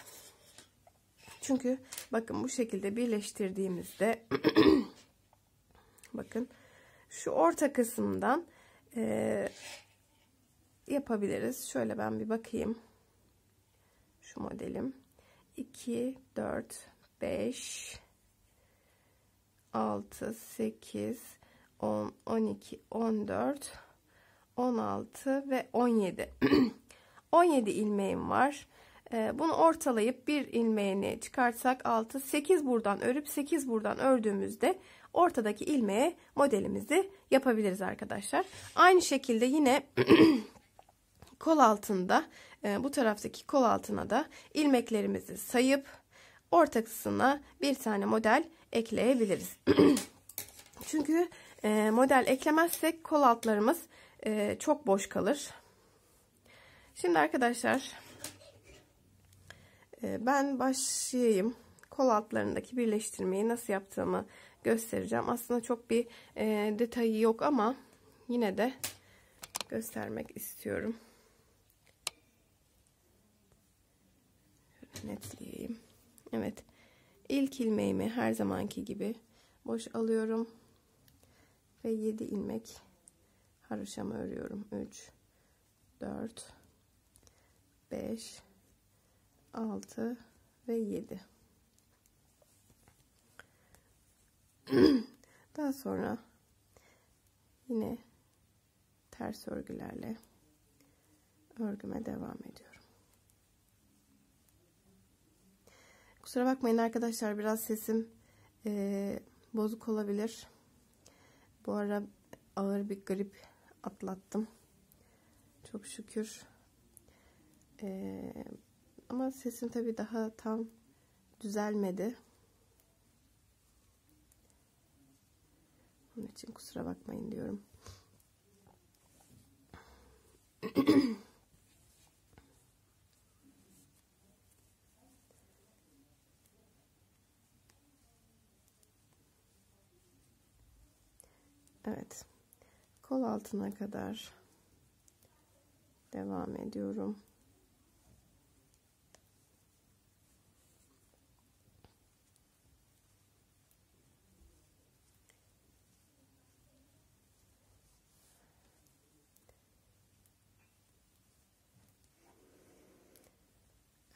Çünkü bakın bu şekilde birleştirdiğimizde bakın şu orta kısımdan yapabiliriz. Şöyle ben bir bakayım. Şu modelim 2, 4, 5, 6, 8, 10, 12, 14, 16 ve 17. 17 ilmeğim var. Bunu ortalayıp bir ilmeğini çıkartsak 6, 8 buradan örüp 8 buradan ördüğümüzde ortadaki ilmeğe modelimizi yapabiliriz arkadaşlar. Aynı şekilde yine kol altında bu taraftaki kol altına da ilmeklerimizi sayıp orta kısmına bir tane model ekleyebiliriz. Çünkü model eklemezsek kol altlarımız çok boş kalır. Şimdi arkadaşlar ben başlayayım. Kol altlarındaki birleştirmeyi nasıl yaptığımı göstereceğim. Aslında çok bir detayı yok ama yine de göstermek istiyorum. Netleyeyim. Evet. İlk ilmeğimi her zamanki gibi boş alıyorum. Ve 7 ilmek haroşamı örüyorum. 3, 4, 5, 6 ve 7. Daha sonra yine ters örgülerle örgüme devam ediyorum. Kusura bakmayın arkadaşlar, biraz sesim bozuk olabilir. Bu ara ağır bir grip atlattım. Çok şükür. Ama sesim tabii daha tam düzelmedi. Onun için kusura bakmayın diyorum. Evet. Kol altına kadar devam ediyorum.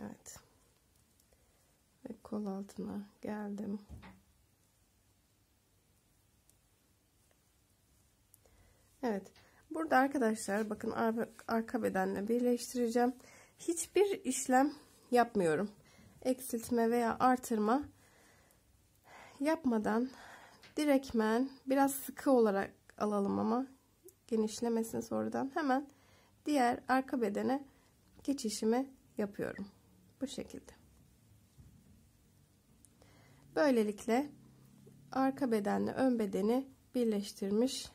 Evet. Ve kol altına geldim. Evet. Burada arkadaşlar bakın arka bedenle birleştireceğim. Hiçbir işlem yapmıyorum. Eksiltme veya artırma yapmadan direktmen biraz sıkı olarak alalım ama genişlemesin sonradan. Hemen diğer arka bedene geçişimi yapıyorum. Bu şekilde. Böylelikle arka bedenle ön bedeni birleştirmiş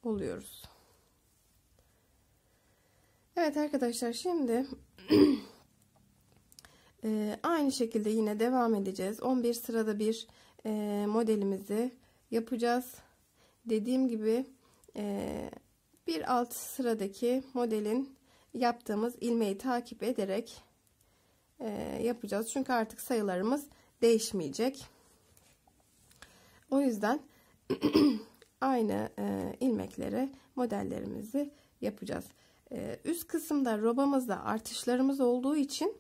oluyoruz. Evet arkadaşlar, şimdi aynı şekilde yine devam edeceğiz. 11 sırada bir modelimizi yapacağız. Dediğim gibi bir alt sıradaki modelin yaptığımız ilmeği takip ederek yapacağız. Çünkü artık sayılarımız değişmeyecek. O yüzden aynı ilmeklere modellerimizi yapacağız. Üst kısımda robamızda artışlarımız olduğu için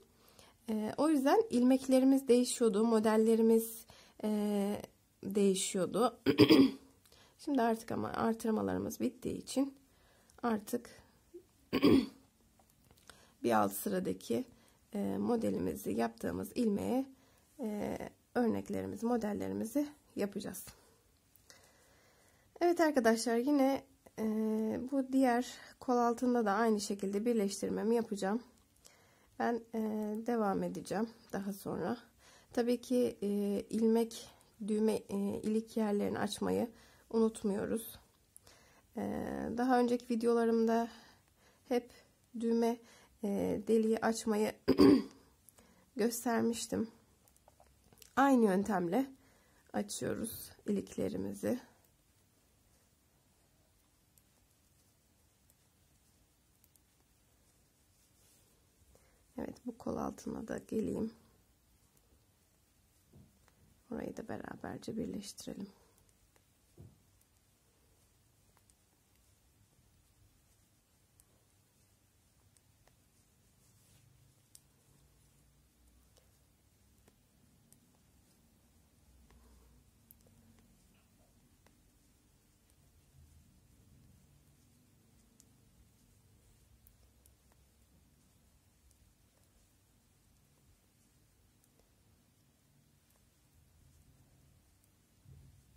o yüzden ilmeklerimiz değişiyordu. Modellerimiz değişiyordu. Şimdi artık ama artırmalarımız bittiği için artık bir alt sıradaki modelimizi yaptığımız ilmeğe örneklerimizi, modellerimizi yapacağız. Evet arkadaşlar, yine bu diğer kol altında da aynı şekilde birleştirmemi yapacağım. Ben devam edeceğim daha sonra. Tabii ki ilmek, düğme, ilik yerlerini açmayı unutmuyoruz. Daha önceki videolarımda hep düğme deliği açmayı göstermiştim. Aynı yöntemle açıyoruz iliklerimizi. Evet, bu kol altına da geleyim. Orayı da beraberce birleştirelim.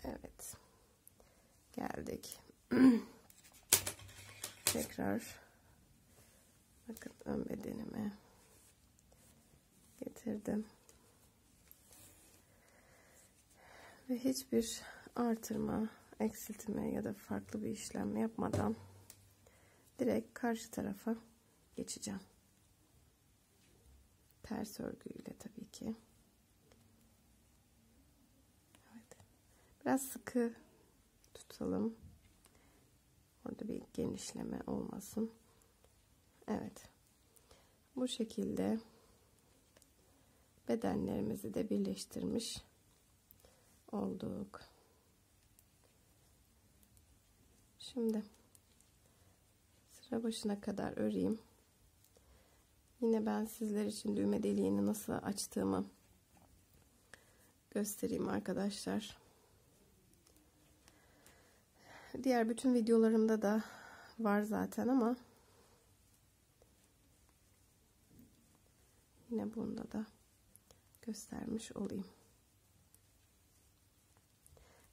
Evet, geldik. Tekrar bakın, ön bedenime getirdim ve hiçbir artırma, eksiltme ya da farklı bir işlem yapmadan direkt karşı tarafa geçeceğim. Ters örgüyle tabii ki. Evet. Biraz sıkı tutalım. Orada bir genişleme olmasın. Evet. Bu şekilde bedenlerimizi de birleştirmiş olduk. Şimdi sıra başına kadar öreyim. Yine ben sizler için düğme deliğini nasıl açtığımı göstereyim arkadaşlar. Diğer bütün videolarımda da var zaten ama yine bunda da göstermiş olayım.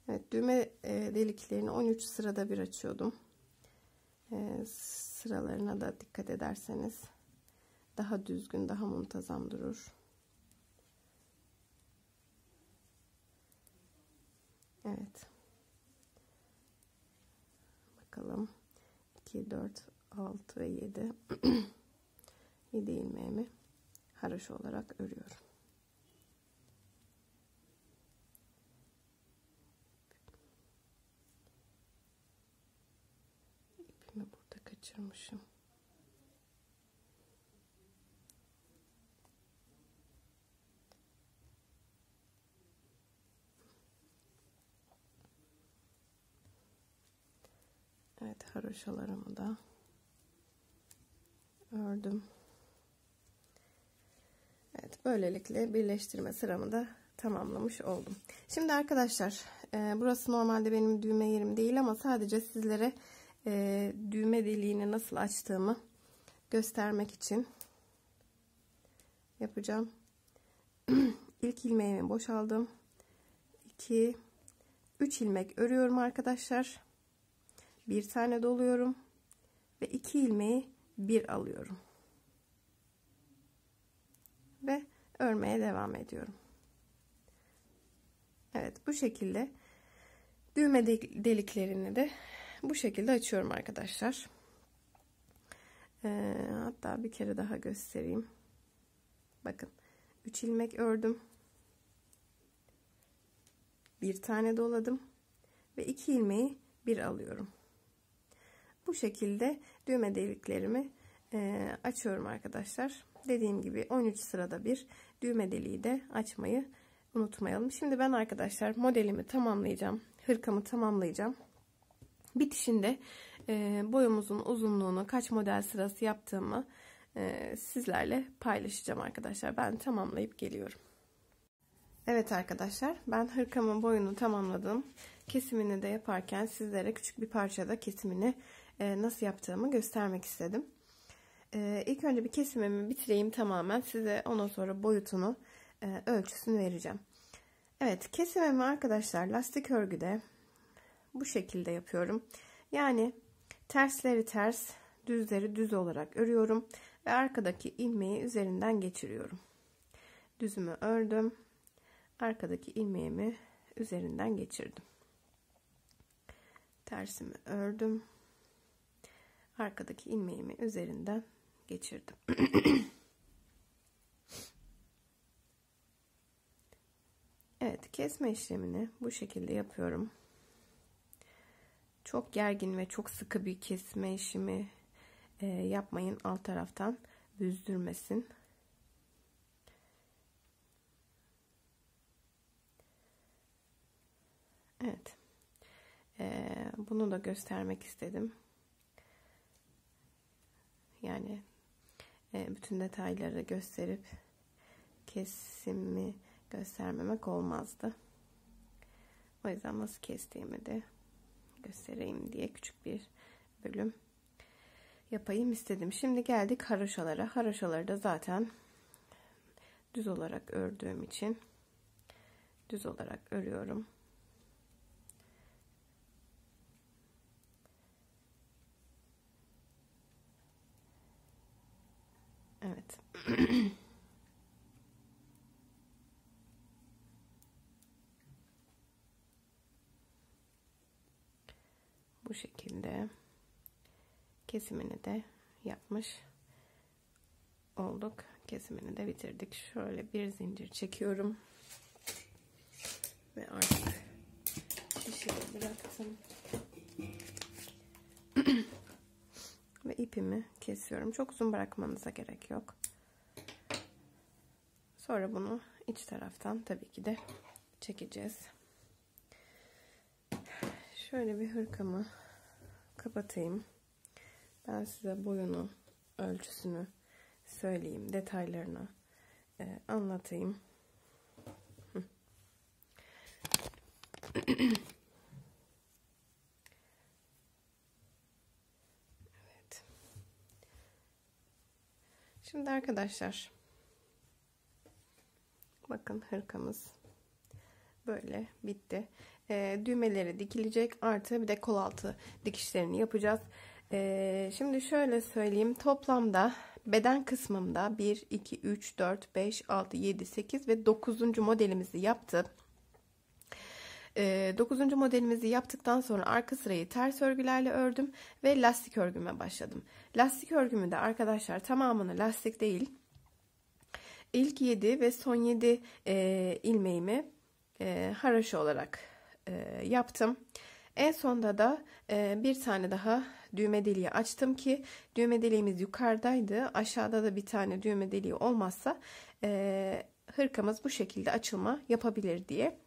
Evet, düğme deliklerini 13 sırada bir açıyordum. Sıralarına da dikkat ederseniz daha düzgün, daha muntazam durur. Evet. Bakalım. 2, 4, 6 ve 7. 7 ilmeğimi haroşa olarak örüyorum. İpimi burada kaçırmışım. Evet, haroşalarımı da ördüm. Evet, böylelikle birleştirme sıramı da tamamlamış oldum. Şimdi arkadaşlar, burası normalde benim düğme yerim değil ama sadece sizlere düğme deliğini nasıl açtığımı göstermek için yapacağım. İlk ilmeğimi boşaldım. 2, 3 ilmek örüyorum arkadaşlar. Bir tane doluyorum ve 2 ilmeği bir alıyorum ve örmeye devam ediyorum. Evet, bu şekilde düğme deliklerini de bu şekilde açıyorum arkadaşlar. Hatta bir kere daha göstereyim. Bakın, 3 ilmek ördüm, bir tane doladım ve 2 ilmeği bir alıyorum. Bu şekilde düğme deliklerimi açıyorum arkadaşlar. Dediğim gibi 13 sırada bir düğme deliği de açmayı unutmayalım. Şimdi ben arkadaşlar modelimi tamamlayacağım. Hırkamı tamamlayacağım. Bitişinde boyumuzun uzunluğunu, kaç model sırası yaptığımı sizlerle paylaşacağım arkadaşlar. Ben tamamlayıp geliyorum. Evet arkadaşlar, ben hırkamın boyunu tamamladım. Kesimini de yaparken sizlere küçük bir parçada kesimini nasıl yaptığımı göstermek istedim. İlk önce bir kesimimi bitireyim tamamen. Size ondan sonra boyutunu, ölçüsünü vereceğim. Evet, kesimimi arkadaşlar lastik örgüde bu şekilde yapıyorum. Yani tersleri ters, düzleri düz olarak örüyorum ve arkadaki ilmeği üzerinden geçiriyorum. Düzümü ördüm. Arkadaki ilmeğimi üzerinden geçirdim. Tersimi ördüm. Arkadaki ilmeğimi üzerinden geçirdim. Evet, kesme işlemini bu şekilde yapıyorum. Çok gergin ve çok sıkı bir kesme işlemi yapmayın, alt taraftan büzdürmesin. Evet, bunu da göstermek istedim. Yani bütün detayları gösterip kesimi göstermemek olmazdı. O yüzden nasıl kestiğimi de göstereyim diye küçük bir bölüm yapayım istedim. Şimdi geldik haroşalara. Haroşaları da zaten düz olarak ördüğüm için düz olarak örüyorum. Evet. Bu şekilde kesimini de yapmış olduk. Kesimini de bitirdik. Şöyle bir zincir çekiyorum. Ve artık şişimi bıraktım. Ve ipimi kesiyorum. Çok uzun bırakmanıza gerek yok. Sonra bunu iç taraftan tabii ki de çekeceğiz. Şöyle bir hırkamı kapatayım. Ben size boyunu, ölçüsünü söyleyeyim, detaylarını anlatayım. Evet. Şimdi arkadaşlar, bakın hırkamız böyle bitti. Düğmeleri dikilecek, artı bir de kol altı dikişlerini yapacağız. Şimdi şöyle söyleyeyim, toplamda beden kısmımda 1 2 3 4 5 6 7 8 ve 9. modelimizi yaptım. 9. modelimizi yaptıktan sonra arka sırayı ters örgülerle ördüm ve lastik örgüme başladım. Lastik örgümü de arkadaşlar tamamını lastik değil, İlk 7 ve son 7 ilmeğimi haroşa olarak yaptım. En sonda da bir tane daha düğme deliği açtım ki düğme deliğimiz yukarıdaydı. Aşağıda da bir tane düğme deliği olmazsa hırkamız bu şekilde açılma yapabilir diye.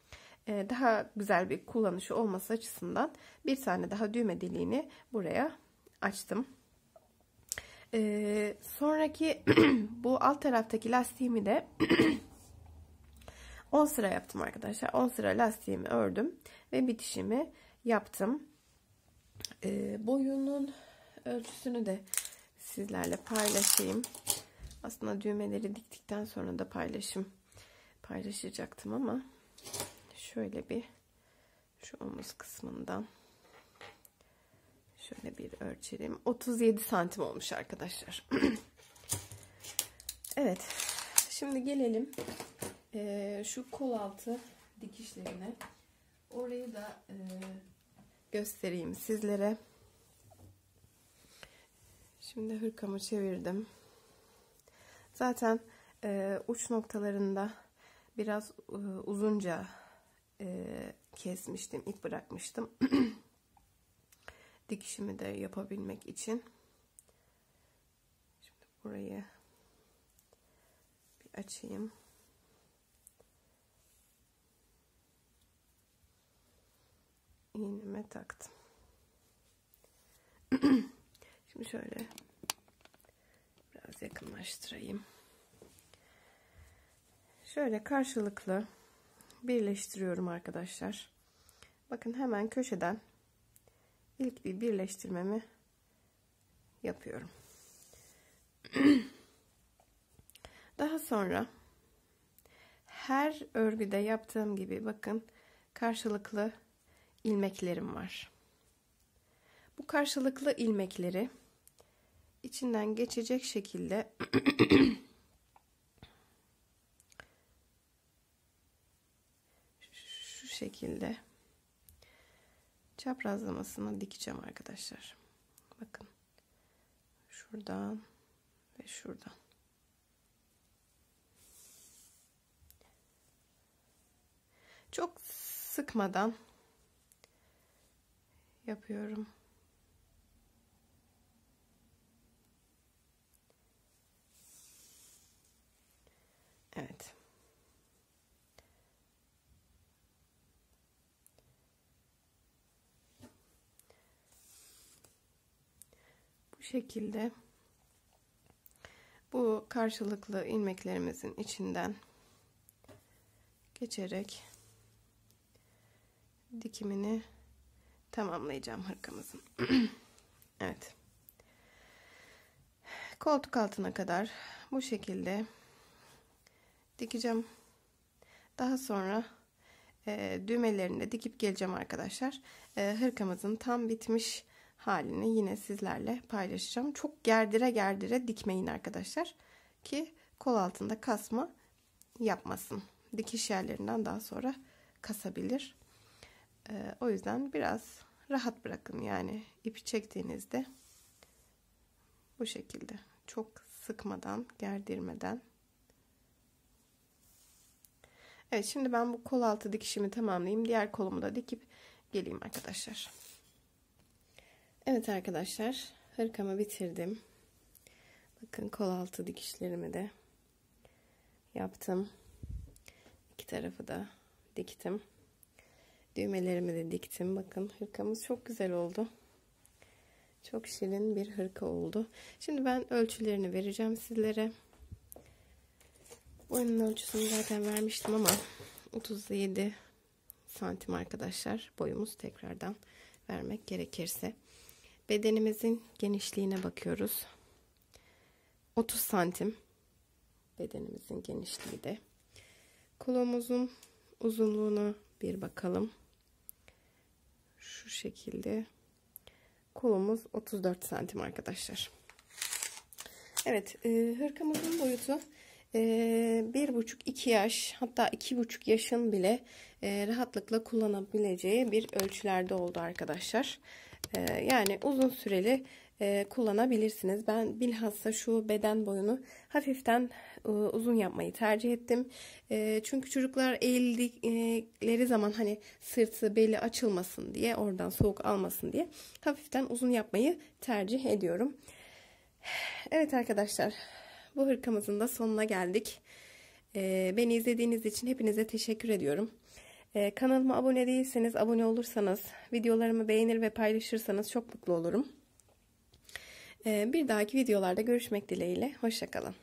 Daha güzel bir kullanışı olması açısından bir tane daha düğme deliğini buraya açtım. Sonraki bu alt taraftaki lastiğimi de 10 sıra yaptım arkadaşlar. 10 sıra lastiğimi ördüm ve bitişimi yaptım. Boyunun ölçüsünü de sizlerle paylaşayım. Aslında düğmeleri diktikten sonra da paylaşacaktım ama şöyle bir şu omuz kısmından şöyle bir ölçelim. 37 santim olmuş arkadaşlar. Evet. Şimdi gelelim şu kol altı dikişlerine. Orayı da göstereyim sizlere. Şimdi hırkamı çevirdim. Zaten uç noktalarında biraz uzunca kesmiştim, ip bırakmıştım. Dikişimi de yapabilmek için. Şimdi burayı bir açayım. İğneme taktım. Şimdi şöyle biraz yakınlaştırayım. Şöyle karşılıklı birleştiriyorum arkadaşlar. Bakın hemen köşeden ilk bir birleştirmemi yapıyorum. Daha sonra her örgüde yaptığım gibi bakın karşılıklı ilmeklerim var. Bu karşılıklı ilmekleri içinden geçecek şekilde şu şekilde çaprazlamasına dikeceğim arkadaşlar. Bakın şuradan ve şuradan. Çok sıkmadan yapıyorum. Evet. Bu şekilde bu karşılıklı ilmeklerimizin içinden geçerek dikimini tamamlayacağım hırkamızın. Evet. Koltuk altına kadar bu şekilde dikeceğim. Daha sonra düğmelerini de dikip geleceğim arkadaşlar. Hırkamızın tam bitmiş halini yine sizlerle paylaşacağım. Çok gerdire gerdire dikmeyin arkadaşlar ki kol altında kasma yapmasın. Dikiş yerlerinden daha sonra kasabilir. O yüzden biraz rahat bırakın, yani ipi çektiğinizde bu şekilde çok sıkmadan, gerdirmeden. Evet, şimdi ben bu kol altı dikişimi tamamlayayım. Diğer kolumu da dikip geleyim arkadaşlar. Evet arkadaşlar, hırkamı bitirdim. Bakın kol altı dikişlerimi de yaptım. İki tarafı da diktim. Düğmelerimi de diktim. Bakın hırkamız çok güzel oldu. Çok şirin bir hırka oldu. Şimdi ben ölçülerini vereceğim sizlere. Boyunun ölçüsünü zaten vermiştim ama 37 santim arkadaşlar. Boyumuz, tekrardan vermek gerekirse. Bedenimizin genişliğine bakıyoruz. 30 santim. Bedenimizin genişliği de. Kolumuzun uzunluğuna bir bakalım. Şu şekilde. Kolumuz 34 santim arkadaşlar. Evet, hırkamızın boyutu 1,5-2 yaş, hatta 2,5 yaşın bile rahatlıkla kullanabileceği bir ölçülerde oldu arkadaşlar. Yani uzun süreli kullanabilirsiniz. Ben bilhassa şu beden boyunu hafiften uzun yapmayı tercih ettim. Çünkü çocuklar eğildikleri zaman hani sırtı, beli açılmasın diye, oradan soğuk almasın diye hafiften uzun yapmayı tercih ediyorum. Evet arkadaşlar, bu hırkamızın da sonuna geldik. Beni izlediğiniz için hepinize teşekkür ediyorum. Kanalıma abone değilseniz abone olursanız, videolarımı beğenir ve paylaşırsanız çok mutlu olurum. Bir dahaki videolarda görüşmek dileğiyle. Hoşça kalın.